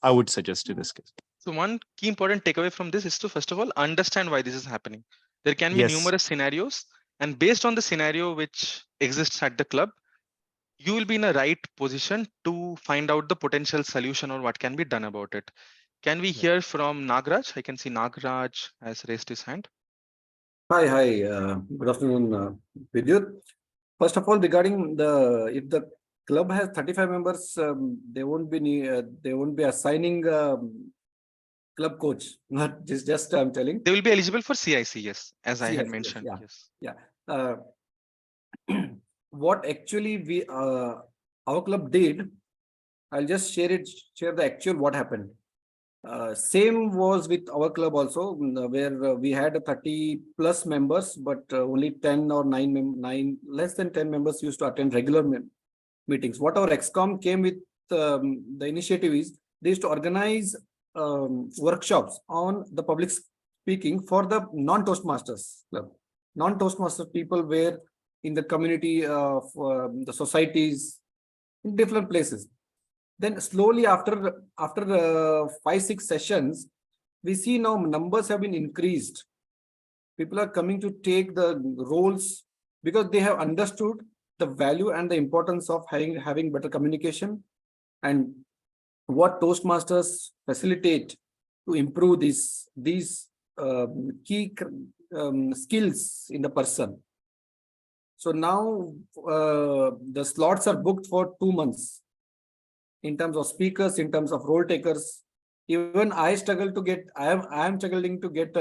S17: I would suggest in this case.
S2: So one key important takeaway from this is to first of all understand why this is happening. There can be numerous scenarios, and based on the scenario which exists at the club, you will be in a right position to find out the potential solution or what can be done about it. Can we hear from Nagraj? I can see Nagraj has raised his hand.
S18: Hi. Good afternoon, Vidyut. First of all, regarding if the club has 35 members, they won't be assigning club coach. Not just I'm telling.
S2: They will be eligible for CIC, yes, as I had
S18: CIC,
S2: mentioned.
S18: Yeah. What actually our club did, I'll just share the actual what happened. Same was with our club also, where we had 30 plus members, but only 10 or 9 less than 10 members used to attend regular meetings. What our XCOM came with the initiative is they used to organize workshops on the public speaking for the non-Toastmasters club. Non-Toastmasters people were in the community of the societies in different places. Then slowly after 5-6 sessions, we see now numbers have been increased. People are coming to take the roles because they have understood the value and the importance of having better communication and what Toastmasters facilitate to improve these key skills in the person. So now the slots are booked for 2 months. In terms of speakers, in terms of role takers, even I am struggling to get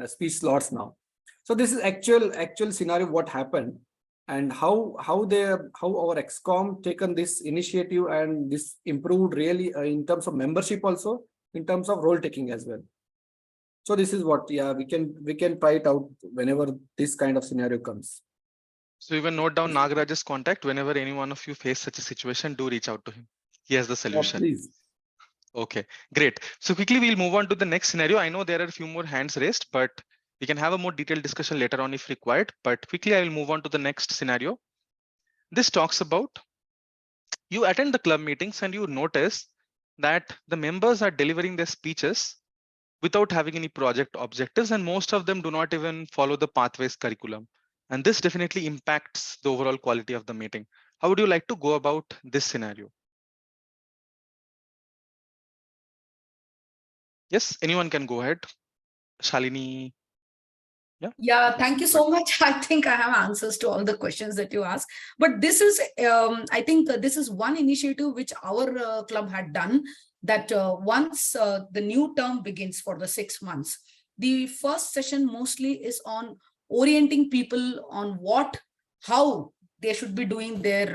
S18: speech slots now. So this is actual scenario what happened and how our XCOM taken this initiative and this improved really in terms of membership also, in terms of role taking as well. So this is what we can try it out whenever this kind of scenario comes.
S2: So even note down Nagaraj's contact. Whenever any one of you face such a situation, do reach out to him. He has the solution.
S18: Please.
S2: Okay, great. So quickly we'll move on to the next scenario. I know there are a few more hands raised, but we can have a more detailed discussion later on if required. But quickly I will move on to the next scenario. This talks about you attend the club meetings and you notice that the members are delivering their speeches without having any project objectives, and most of them do not even follow the pathways curriculum. And this definitely impacts the overall quality of the meeting. How would you like to go about this scenario? Yes, anyone can go ahead. Shalini.
S9: Yeah, thank you so much. I think I have answers to all the questions that you asked. But this is, I think this is one initiative which our club had done that once the new term begins for the 6 months, the first session mostly is on orienting people on how they should be doing their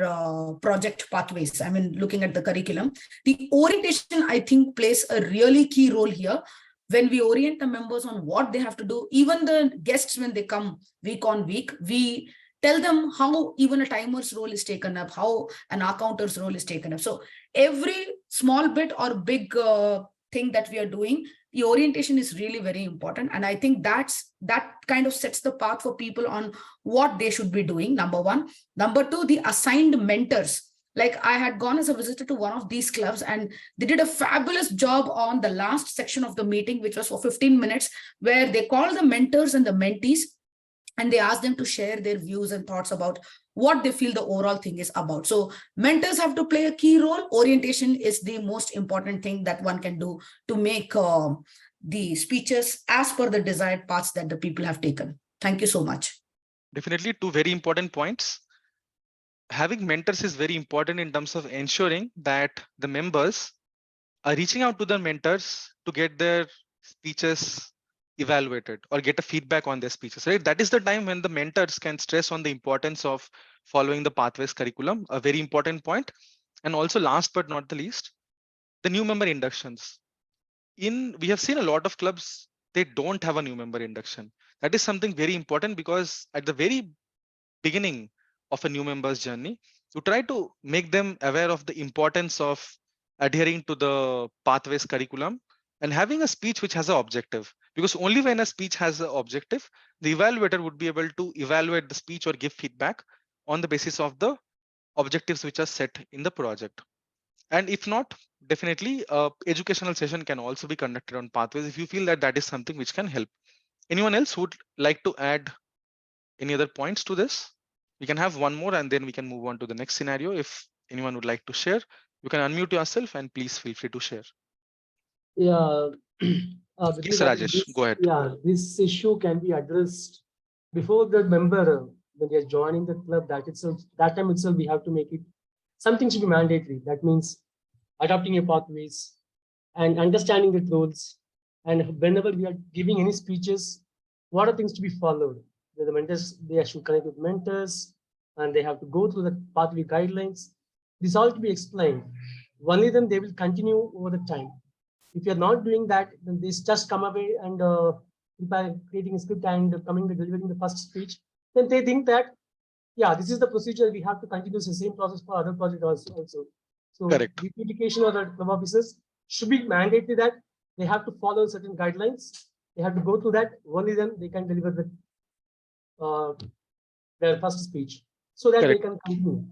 S9: project pathways. I mean, looking at the curriculum, the orientation, I think, plays a really key role here. When we orient the members on what they have to do, even the guests, when they come week on week, we tell them how even a timer's role is taken up, how an accounter's role is taken up. So every small bit or big thing that we are doing, the orientation is really very important. And I think that kind of sets the path for people on what they should be doing, number one. Number two, the assigned mentors. Like, I had gone as a visitor to one of these clubs, and they did a fabulous job on the last section of the meeting, which was for 15 minutes, where they called the mentors and the mentees, and they asked them to share their views and thoughts about what they feel the overall thing is about. So mentors have to play a key role. Orientation is the most important thing that one can do to make the speeches as per the desired paths that the people have taken. Thank you so much.
S2: Definitely two very important points. Having mentors is very important in terms of ensuring that the members are reaching out to their mentors to get their speeches evaluated or get a feedback on their speeches, right? That is the time when the mentors can stress on the importance of following the pathways curriculum, a very important point. And also, last but not the least, the new member inductions. We have seen a lot of clubs, they don't have a new member induction. That is something very important, because at the very beginning of a new member's journey, you try to make them aware of the importance of adhering to the pathways curriculum and having a speech which has an objective, because only when a speech has an objective, the evaluator would be able to evaluate the speech or give feedback on the basis of the objectives which are set in the project. And if not, definitely educational session can also be conducted on pathways if you feel that that is something which can help. Anyone else would like to add any other points to this? We can have one more and then we can move on to the next scenario. If anyone would like to share, you can unmute yourself and please feel free to share.
S19: Yeah.
S2: Yes, Rajesh, go ahead.
S19: Yeah, this issue can be addressed before the member, when they are joining the club. That time itself, we have to make it something should be mandatory. That means adopting your pathways and understanding the rules. And whenever we are giving any speeches, what are things to be followed? The mentors, they should connect with mentors, and they have to go through the pathway guidelines. This all to be explained. Only then they will continue over the time. If you're not doing that, then they just come away and creating a script and delivering the first speech. Then they think that, yeah, this is the procedure. We have to continue the same process for other projects also. So
S2: correct.
S19: the education of the club officers should be mandated that they have to follow certain guidelines. They have to go through that. Only then they can deliver their first speech, so that
S2: correct.
S19: they can continue.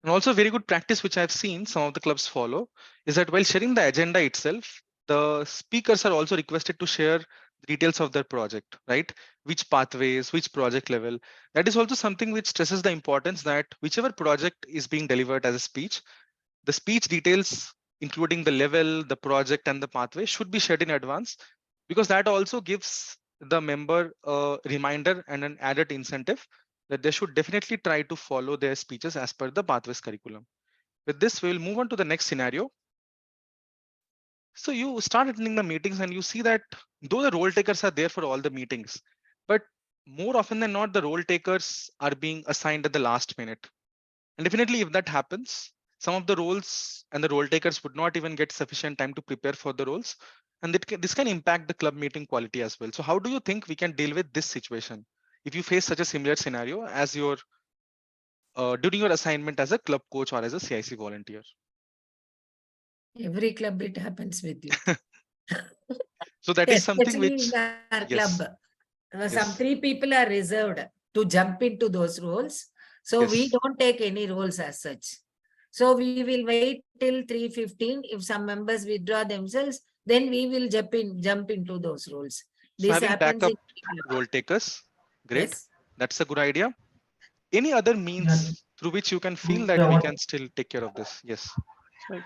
S2: And also, very good practice which I've seen some of the clubs follow is that while sharing the agenda itself, the speakers are also requested to share details of their project, right? Which pathways, which project level. That is also something which stresses the importance that whichever project is being delivered as a speech, the speech details, including the level, the project, and the pathway, should be shared in advance, because that also gives the member a reminder and an added incentive that they should definitely try to follow their speeches as per the pathways curriculum. With this, we will move on to the next scenario. So you start attending the meetings and you see that though the role takers are there for all the meetings, but more often than not, the role takers are being assigned at the last minute. And definitely if that happens, some of the roles and the role takers would not even get sufficient time to prepare for the roles. And this can impact the club meeting quality as well. So how do you think we can deal with this situation if you face such a similar scenario as your during your assignment as a club coach or as a CIC volunteer?
S13: Every club it happens with you.
S2: So that is something
S13: Especially
S2: which,
S13: in our
S2: yes.
S13: club. Some
S2: Yes.
S13: 3 people are reserved to jump into those roles. So we
S2: Yes.
S13: don't take any roles as such. So we will wait till 3:15. If some members withdraw themselves, then we will jump into those roles.
S2: So
S13: This
S2: having
S13: happens
S2: backup
S13: in
S2: role takers, great.
S13: Yes.
S2: That's a good idea. Any other means through which you can feel that we can still take care of this? Yes.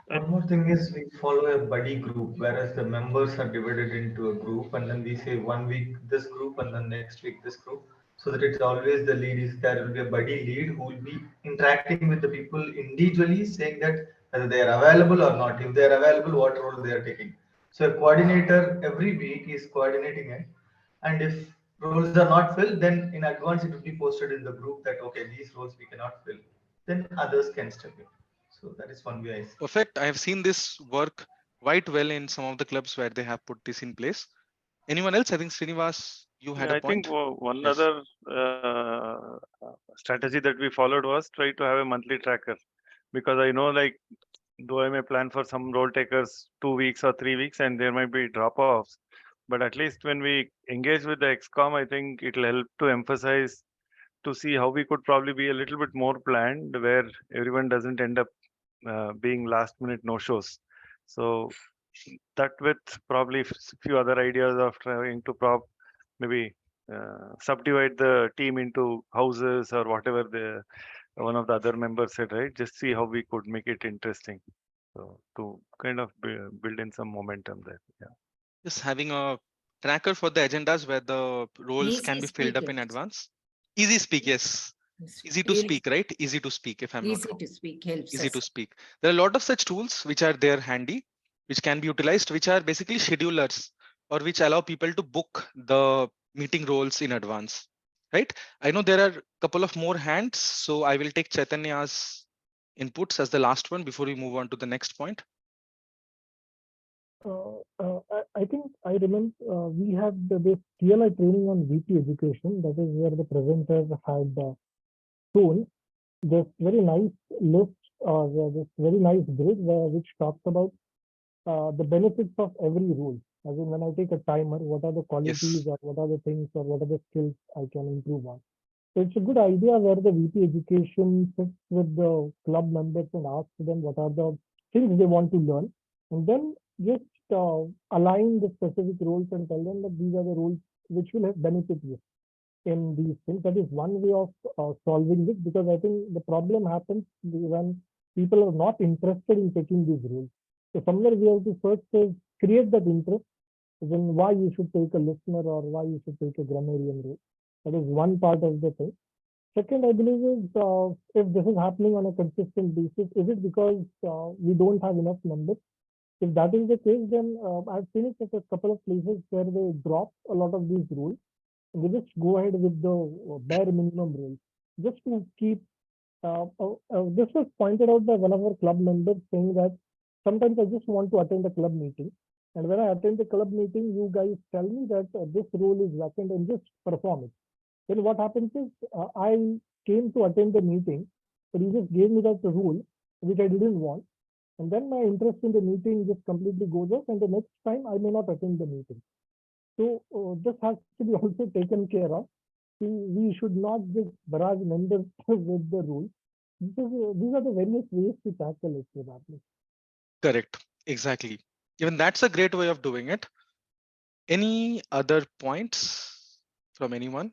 S4: One more thing is we follow a buddy group, whereas the members are divided into a group, and then we say 1 week this group and then next week this group, so that it's always the lead is there will be a buddy lead who will be interacting with the people individually, saying that whether they are available or not. If they are available, what role they are taking. So a coordinator every week is coordinating it, and if roles are not filled, then in advance it will be posted in the group that okay, these roles we cannot fill. Then others can step in. So that is one way I see.
S2: Perfect. I have seen this work quite well in some of the clubs where they have put this in place. Anyone else? I think Srinivas, you had
S12: Yeah,
S2: a
S12: I think
S2: point.
S12: one
S2: Yes.
S12: other strategy that we followed was try to have a monthly tracker, because I know, like, though I may plan for some role takers 2 weeks or 3 weeks and there might be drop offs, but at least when we engage with the XCOM, I think it'll help to emphasize to see how we could probably be a little bit more planned, where everyone doesn't end up being last minute no shows. So that, with probably few other ideas of trying to maybe subdivide the team into houses or whatever the one of the other members said, right? Just see how we could make it interesting. So to kind of build in some momentum there. Yeah.
S2: Just having a tracker for the agendas where the roles
S13: Easy
S2: can be filled
S13: speak
S2: up in
S13: helps.
S2: advance. Easy speak, yes. Easy to
S13: Really
S2: speak, right? Easy to speak, if I'm not
S13: easy
S2: wrong.
S13: to speak helps
S2: Easy
S13: us.
S2: to speak. There are a lot of such tools which are there handy, which can be utilized, which are basically schedulers, or which allow people to book the meeting roles in advance, right? I know there are a couple of more hands, so I will take Chaitanya's inputs as the last one before we move on to the next point.
S20: I think I remember we had this TLI training on VP education. That is where the presenter had shown this very nice list or this very nice grid which talks about the benefits of every role. As in, when I take a timer, what are the qualities or what are the things or what are the skills I can improve on. So it's a good idea where the VP education sits with the club members and asks them what are the things they want to learn, and then just align the specific roles and tell them that these are the roles which will have benefit you in these things. That is one way of solving this, because I think the problem happens when people are not interested in taking these roles. So somewhere we have to first create that interest, then why you should take a listener or why you should take a grammarian role. That is one part of the thing. Second, I believe is if this is happening on a consistent basis, is it because we don't have enough numbers? If that is the case, then I've seen it at a couple of places where they drop a lot of these rules and they just go ahead with the bare minimum rules just to keep. This was pointed out by one of our club members saying that sometimes I just want to attend a club meeting, and when I attend the club meeting, you guys tell me that this role is vacant and just perform it. Then what happens is I came to attend the meeting, but you just gave me that rule which I didn't want, and then my interest in the meeting just completely goes off, and the next time I may not attend the meeting. So this has to be also taken care of. We should not just barrage members with the rules. These are the various ways to tackle it, probably.
S2: Correct. Exactly. Even that's a great way of doing it. Any other points from anyone?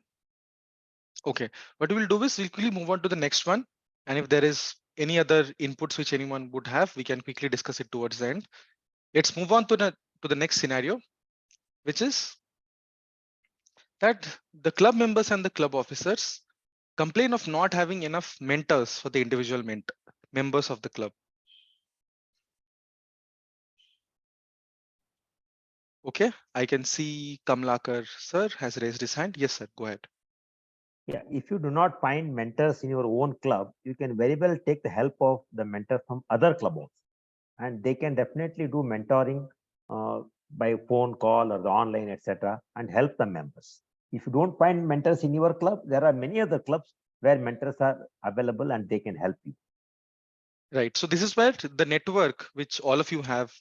S2: Okay, what we'll do is we'll quickly move on to the next one. And if there is any other inputs which anyone would have, we can quickly discuss it towards the end. Let's move on to the next scenario, which is that the club members and the club officers complain of not having enough mentors for the individual members of the club. Okay, I can see Kamlakar sir has raised his hand. Yes, sir, go ahead.
S7: Yeah, if you do not find mentors in your own club, you can very well take the help of the mentor from other club also. And they can definitely do mentoring by phone call or the online, etc., and help the members. If you don't find mentors in your club, there are many other clubs where mentors are available and they can help you.
S2: Right. So this is where the network, which all of you have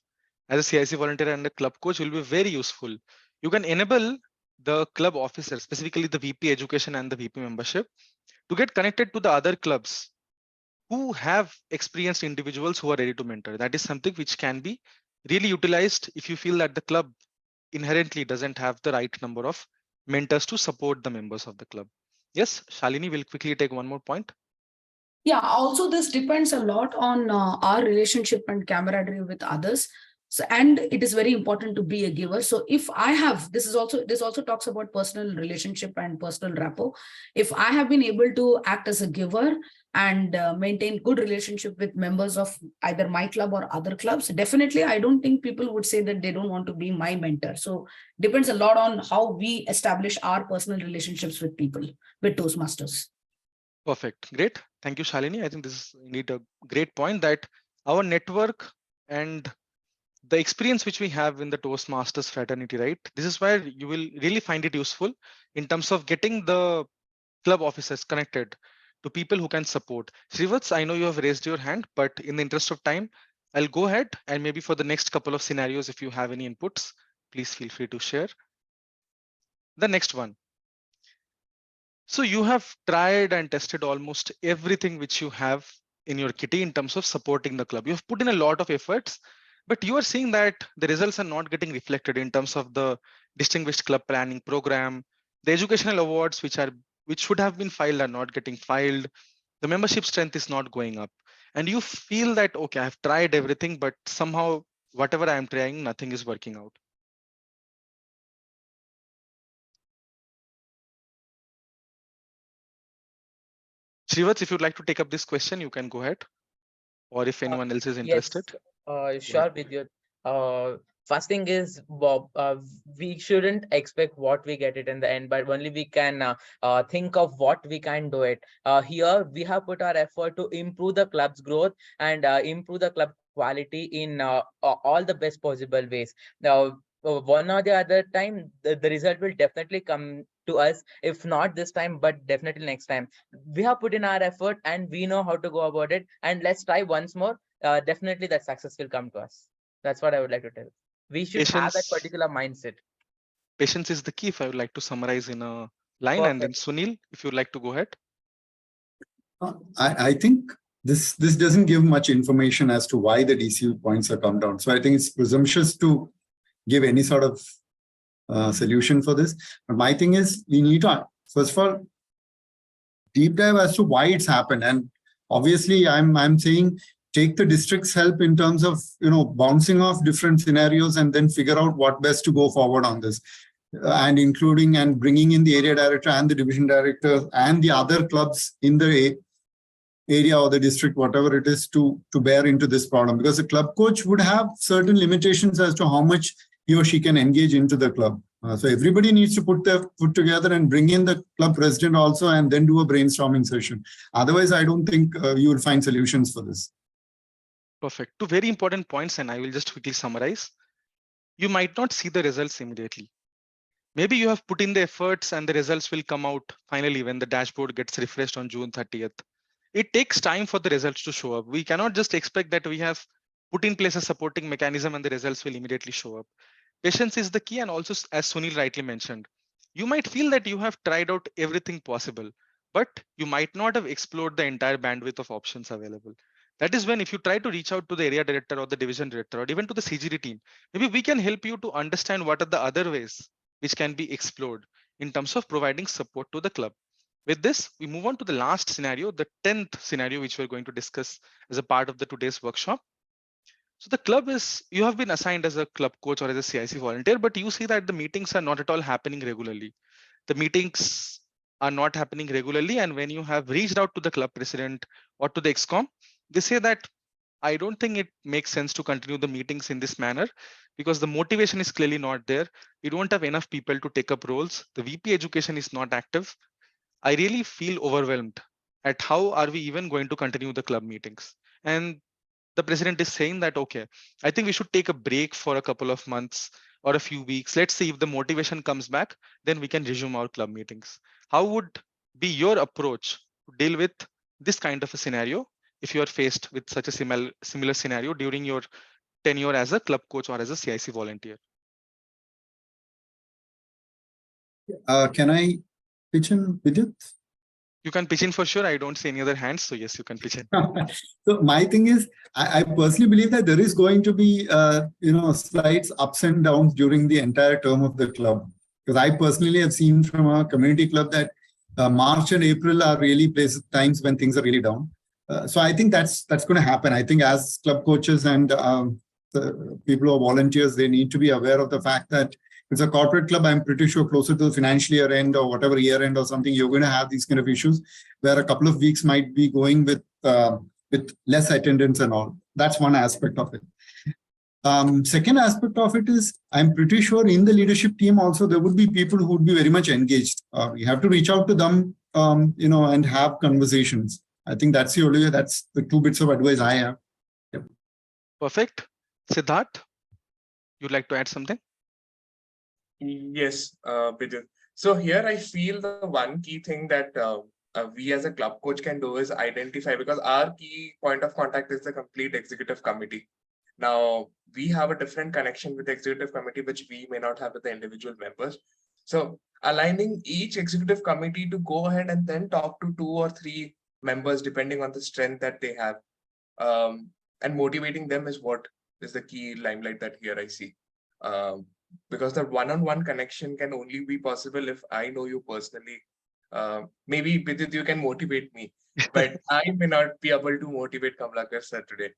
S2: as a CIC volunteer and a club coach, will be very useful. You can enable the club officer, specifically the VP education and the VP membership, to get connected to the other clubs who have experienced individuals who are ready to mentor. That is something which can be really utilized if you feel that the club inherently doesn't have the right number of mentors to support the members of the club. Yes, Shalini will quickly take one more point.
S9: Yeah, also this depends a lot on our relationship and camaraderie with others. So, and it is very important to be a giver. So if I have, this also talks about personal relationship and personal rapport. If I have been able to act as a giver and maintain good relationship with members of either my club or other clubs, definitely I don't think people would say that they don't want to be my mentor. So depends a lot on how we establish our personal relationships with people, with Toastmasters.
S2: Perfect. Great. Thank you, Shalini. I think this is indeed a great point that our network and the experience which we have in the Toastmasters fraternity, right? This is where you will really find it useful in terms of getting the club officers connected to people who can support. Srivats, I know you have raised your hand, but in the interest of time, I'll go ahead and maybe for the next couple of scenarios, if you have any inputs, please feel free to share. The next one. So you have tried and tested almost everything which you have in your kitty in terms of supporting the club. You have put in a lot of efforts, but you are seeing that the results are not getting reflected in terms of the distinguished club planning program, the educational awards which should have been filed are not getting filed, the membership strength is not going up, and you feel that okay, I've tried everything, but somehow whatever I am trying, nothing is working out. Srivats, if you'd like to take up this question, you can go ahead, or if anyone else is interested.
S14: Yes, sure, Vidyut. First thing is, Bob, we shouldn't expect what we get it in the end, but only we can think of what we can do it. Here, we have put our effort to improve the club's growth and improve the club quality in all the best possible ways. Now, one or the other time, the result will definitely come to us, if not this time, but definitely next time. We have put in our effort and we know how to go about it, and let's try once more. Definitely that success will come to us. That's what I would like to tell. We should have that particular mindset.
S2: Patience is the key, if I would like to summarize in a line.
S14: Perfect.
S2: And then Sunil, if you'd like to go ahead.
S11: I think this doesn't give much information as to why the DCU points have come down. So I think it's presumptuous to give any sort of solution for this. But my thing is, we need to, first of all, deep dive as to why it's happened. And obviously, I'm saying take the district's help in terms of bouncing off different scenarios and then figure out what best to go forward on this, and including and bringing in the area director and the division director and the other clubs in the area or the district, whatever it is, to bear into this problem, because the club coach would have certain limitations as to how much he or she can engage into the club. So everybody needs to put together and bring in the club president also, and then do a brainstorming session. Otherwise, I don't think you will find solutions for this.
S2: Perfect. Two very important points, and I will just quickly summarize. You might not see the results immediately. Maybe you have put in the efforts and the results will come out finally when the dashboard gets refreshed on June 30th. It takes time for the results to show up. We cannot just expect that we have put in place a supporting mechanism and the results will immediately show up. Patience is the key, and also, as Sunil rightly mentioned, you might feel that you have tried out everything possible, but you might not have explored the entire bandwidth of options available. That is when, if you try to reach out to the area director or the division director or even to the CGD team, maybe we can help you to understand what are the other ways which can be explored in terms of providing support to the club. With this, we move on to the last scenario, the 10th scenario, which we're going to discuss as a part of the today's workshop. So the club is, you have been assigned as a club coach or as a CIC volunteer, but you see that the meetings are not at all happening regularly. The meetings are not happening regularly. And when you have reached out to the club president or to the ExCom, they say that I don't think it makes sense to continue the meetings in this manner because the motivation is clearly not there. We don't have enough people to take up roles. The VP education is not active. I really feel overwhelmed at how are we even going to continue the club meetings. And the president is saying that, okay, I think we should take a break for a couple of months or a few weeks. Let's see if the motivation comes back, then we can resume our club meetings. How would be your approach to deal with this kind of a scenario if you are faced with such a similar scenario during your tenure as a club coach or as a CIC volunteer?
S11: Can I pitch in, Vidyut?
S2: You can pitch in for sure. I don't see any other hands. So yes, you can pitch in.
S11: So my thing is, I personally believe that there is going to be, slight ups and downs during the entire term of the club. Because I personally have seen from a community club that March and April are really times when things are really down. So I think that's going to happen. I think as club coaches and the people who are volunteers, they need to be aware of the fact that it's a corporate club. I'm pretty sure closer to the financial year end or whatever year end or something, you're going to have these kind of issues where a couple of weeks might be going with less attendance and all. That's one aspect of it. Second aspect of it is, I'm pretty sure in the leadership team also, there would be people who would be very much engaged. You have to reach out to them, and have conversations. I think that's the two bits of advice I have. Yep.
S2: Perfect. Siddharth, you'd like to add something?
S3: Yes, Bidil. So here I feel the one key thing that we as a club coach can do is identify, because our key point of contact is the complete executive committee. Now, we have a different connection with the executive committee, which we may not have with the individual members. So aligning each executive committee to go ahead and then talk to 2 or 3 members, depending on the strength that they have, and motivating them is what is the key limelight that here I see. Because the one-on-one connection can only be possible if I know you personally. Maybe Bidit, you can motivate me, but I may not be able to motivate Kamlakar sir today.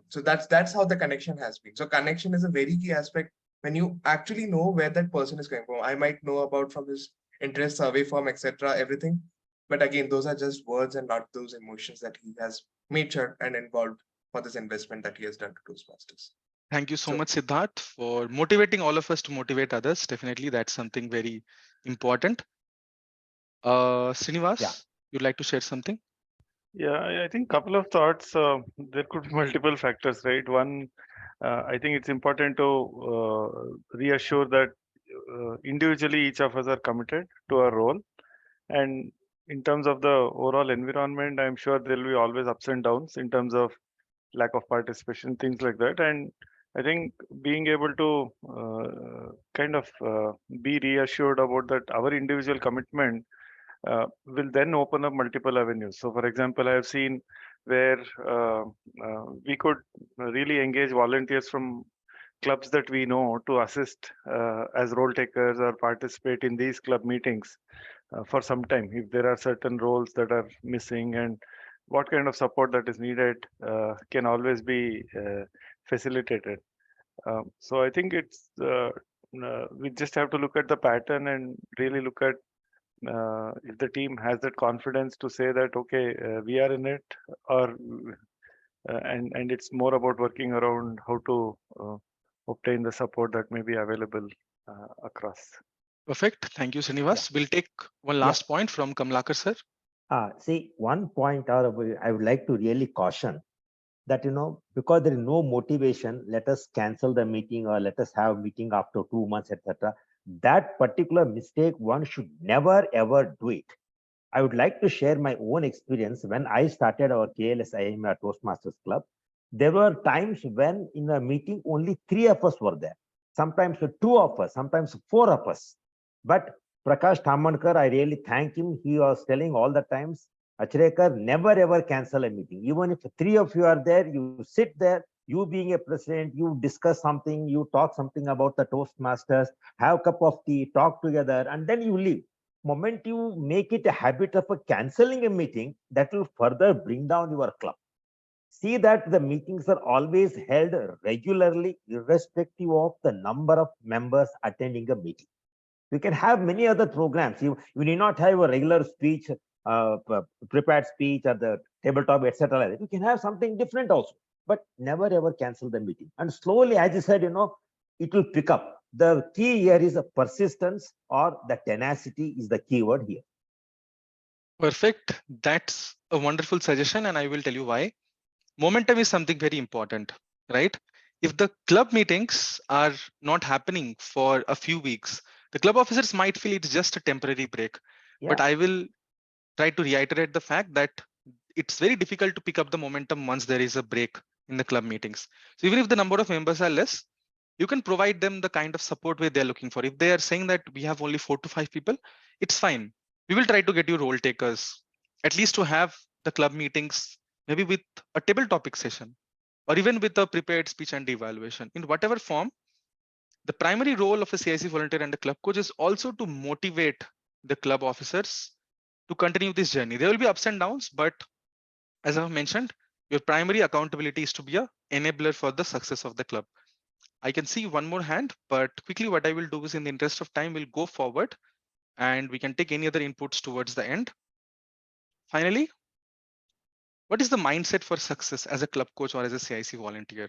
S3: So that's how the connection has been. So connection is a very key aspect when you actually know where that person is coming from. I might know about from his interest survey form, etc., everything. But again, those are just words and not those emotions that he has made sure and involved for this investment that he has done to Toastmasters.
S2: Thank you so much, Siddharth, for motivating all of us to motivate others. Definitely, that's something very important. Srinivas, you'd like to share something?
S12: Yeah, I think couple of thoughts. There could be multiple factors, right? One, I think it's important to reassure that individually each of us are committed to our role, and in terms of the overall environment, I'm sure there will be always ups and downs in terms of lack of participation, things like that. And I think being able to be reassured about that our individual commitment will then open up multiple avenues. So, for example, I have seen where we could really engage volunteers from clubs that we know to assist as role takers or participate in these club meetings for some time if there are certain roles that are missing, and what kind of support that is needed can always be facilitated. So I think it's we just have to look at the pattern and really look at if the team has that confidence to say that, okay, we are in it, or and it's more about working around how to obtain the support that may be available across.
S2: Perfect. Thank you, Srinivas. We'll take one last point from Kamlakar sir.
S7: See, one point I would like to really caution that, because there is no motivation, let us cancel the meeting or let us have meeting after 2 months, etc. That particular mistake, one should never ever do it. I would like to share my own experience. When I started our KLSIM Toastmasters Club, there were times when in a meeting only 3 of us were there, sometimes 2 of us, sometimes 4 of us. But Prakash Thamanekar, I really thank him. He was telling all the times, Achrekar, never ever cancel a meeting. Even if 3 of you are there, you sit there, you being a president, you discuss something, you talk something about the Toastmasters, have a cup of tea, talk together, and then you leave. Moment you make it a habit of canceling a meeting, that will further bring down your club. See that the meetings are always held regularly, irrespective of the number of members attending a meeting. You can have many other programs. You need not have a regular speech, prepared speech or the tabletop, etc. You can have something different also, but never ever cancel the meeting. And slowly, as you said, it will pick up. The key here is a persistence, or the tenacity is the key word here.
S2: Perfect. That's a wonderful suggestion, and I will tell you why. Momentum is something very important, right? If the club meetings are not happening for a few weeks, the club officers might feel it's just a temporary break. But I will try to reiterate the fact that it's very difficult to pick up the momentum once there is a break in the club meetings. So even if the number of members are less, you can provide them the kind of support where they're looking for. If they are saying that we have only 4 to 5 people, it's fine. We will try to get you role takers, at least to have the club meetings, maybe with a table topic session, or even with a prepared speech and evaluation. In whatever form, the primary role of a CIC volunteer and a club coach is also to motivate the club officers to continue this journey. There will be ups and downs, but as I've mentioned, Your primary accountability is to be a enabler for the success of the club. I can see one more hand, but quickly what I will do is, in the interest of time, we'll go forward and we can take any other inputs towards the end. Finally, what is the mindset for success as a club coach or as a CIC volunteer?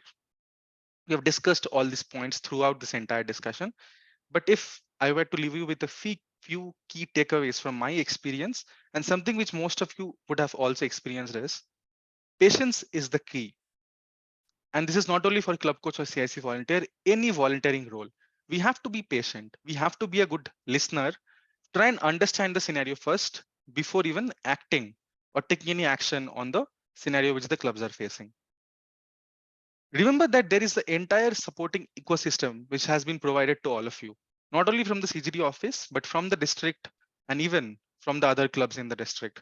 S2: We have discussed all these points throughout this entire discussion. But if I were to leave you with a few key takeaways from my experience, and something which most of you would have also experienced, is patience is the key. And this is not only for club coach or CIC volunteer, any volunteering role. We have to be patient. We have to be a good listener. Try and understand the scenario first before even acting or taking any action on the scenario which the clubs are facing. Remember that there is the entire supporting ecosystem which has been provided to all of you, not only from the CGD office, but from the district and even from the other clubs in the district.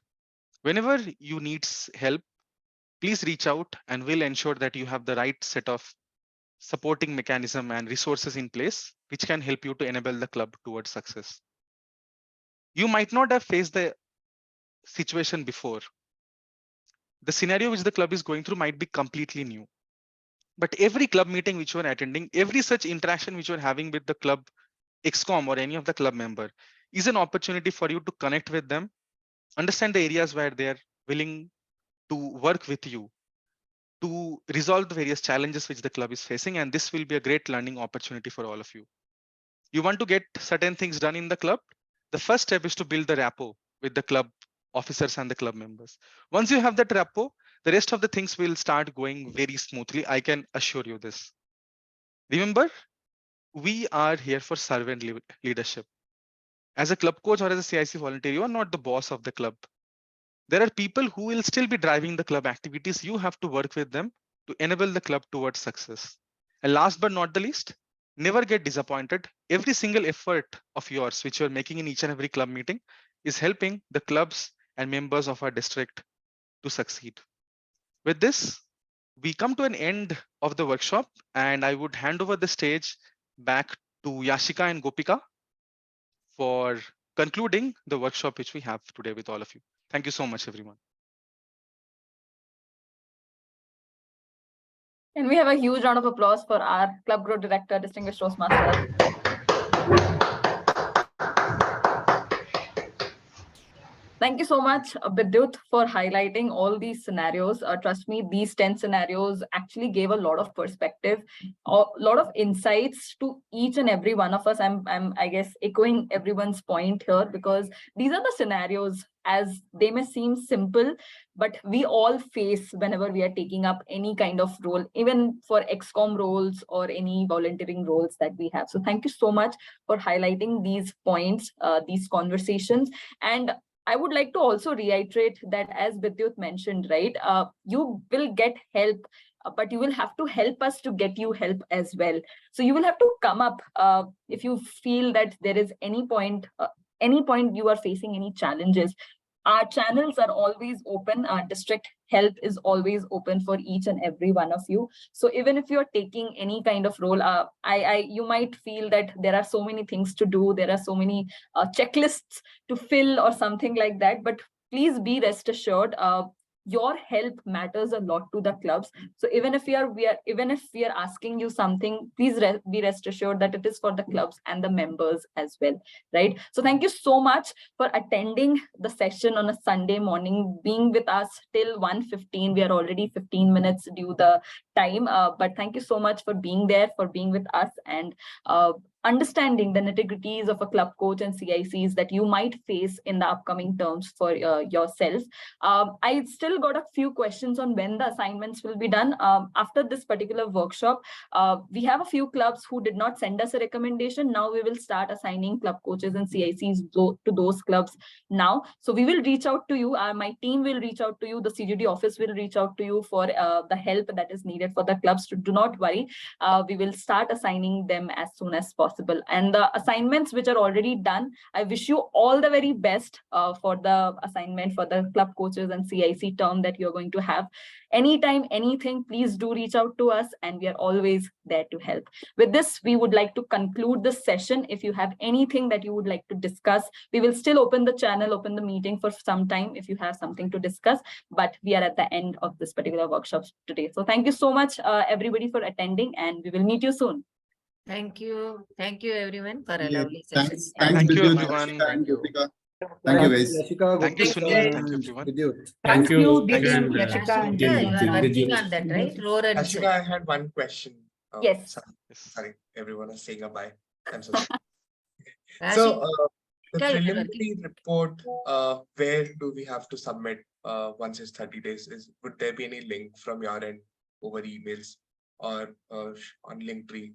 S2: Whenever you need help, please reach out and we'll ensure that you have the right set of supporting mechanism and resources in place, which can help you to enable the club towards success. You might not have faced the situation before. The scenario which the club is going through might be completely new. But every club meeting which you are attending, every such interaction which you are having with the club XCOM or any of the club member is an opportunity for you to connect with them, understand the areas where they are willing to work with you to resolve the various challenges which the club is facing. And this will be a great learning opportunity for all of you. You want to get certain things done in the club. The first step is to build the rapport with the club officers and the club members. Once you have that rapport, the rest of the things will start going very smoothly. I can assure you this. Remember, we are here for servant leadership. As a club coach or as a CIC volunteer, you are not the boss of the club. There are people who will still be driving the club activities. You have to work with them to enable the club towards success. And last but not the least, never get disappointed. Every single effort of yours, which you're making in each and every club meeting, is helping the clubs and members of our district to succeed. With this, we come to an end of the workshop, and I would hand over the stage back to Yashika and Gopika for concluding the workshop which we have today with all of you. Thank you so much, everyone.
S5: Can we have a huge round of applause for our Club Growth Director, Distinguished Toastmaster? Thank you so much, Bidyut, for highlighting all these scenarios. Trust me, these 10 scenarios actually gave a lot of perspective, a lot of insights to each and every one of us. I guess, echoing everyone's point here, because these are the scenarios, as they may seem simple, but we all face whenever we are taking up any kind of role, even for XCOM roles or any volunteering roles that we have. So thank you so much for highlighting these points, these conversations. And I would like to also reiterate that, as Bidyut mentioned, right, you will get help, but you will have to help us to get you help as well. So you will have to come up if you feel that there is any point you are facing any challenges. Our channels are always open. Our district help is always open for each and every one of you. So even if you're taking any kind of role, you might feel that there are so many things to do, there are so many checklists to fill or something like that, but please be rest assured, your help matters a lot to the clubs. So even if we are asking you something, please be rest assured that it is for the clubs and the members as well, right? So thank you so much for attending the session on a Sunday morning, being with us till 1:15. We are already 15 minutes due the time, but thank you so much for being there, for being with us, and understanding the nitty-gritties of a club coach and CICs that you might face in the upcoming terms for yourself. I still got a few questions on when the assignments will be done. After this particular workshop, we have a few clubs who did not send us a recommendation. Now we will start assigning club coaches and CICs to those clubs now. So we will reach out to you. My team will reach out to you. The CGD office will reach out to you for the help that is needed for the clubs. So do not worry. We will start assigning them as soon as possible. possible. And the assignments which are already done, I wish you all the very best for the assignment for the club coaches and CIC term that you're going to have. Anytime, anything, please do reach out to us, and we are always there to help. With this, we would like to conclude this session. If you have anything that you would like to discuss, we will still open the channel, open the meeting for some time if you have something to discuss, but we are at the end of this particular workshop today. So thank you so much, everybody, for attending, and we will meet you soon.
S13: Thank you. Thank you, everyone, for a
S11: Yeah,
S13: lovely session.
S2: Thank you,
S11: Vidyut,
S2: everyone.
S11: Yashika, and Deepika. Thank
S18: Thank
S11: you,
S18: you,
S11: guys.
S18: Yashika,
S2: Thank you,
S18: Gupika,
S2: Sunil. Thank you,
S18: and
S2: everyone.
S18: Vidyut.
S6: Thank you, Divyam,
S10: And
S6: Yashika, and
S13: Yashika, you are working
S10: Vidyut.
S13: on that, right? Roar and
S3: Ashika, I had one question.
S5: Yes.
S3: Sorry, everyone is saying a bye. I'm so sorry. So, the preliminary report, where do we have to submit once it's 30 days? Would there be any link from your end over emails or on Linktree?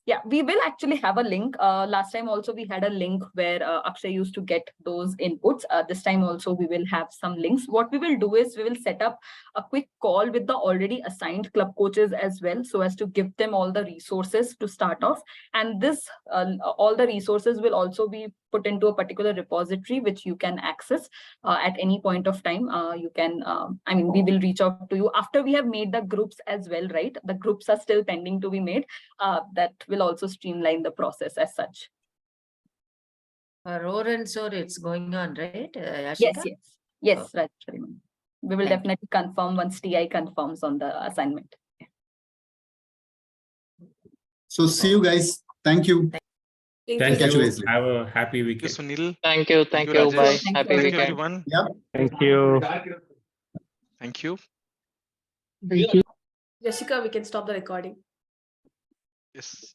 S5: Yeah, we will actually have a link. Last time also we had a link where Akshay used to get those inputs. This time also we will have some links. What we will do is we will set up a quick call with the already assigned club coaches as well, so as to give them all the resources to start off. And this, all the resources will also be put into a particular repository which you can access at any point of time. You can, I mean, we will reach out to you after we have made the groups as well, right? The groups are still pending to be made. That will also streamline the process as such.
S13: Roar and soar, it's going on, right, Yashika?
S5: Yes, yes, yes, right. We will definitely confirm once TI confirms on the assignment.
S11: So see you guys. Thank you.
S10: Thank
S11: Catch
S10: you.
S11: guys later.
S10: Have a happy weekend.
S2: Thank you, Sunil.
S8: Thank you.
S2: Thank
S8: Thank
S2: you,
S8: you. Bye.
S2: Rajesh.
S8: Happy
S2: Thank you,
S8: weekend.
S2: everyone.
S11: Yeah.
S17: Thank you.
S2: Thank you.
S6: Thank you.
S1: Jessica, we can stop the recording.
S2: Yes.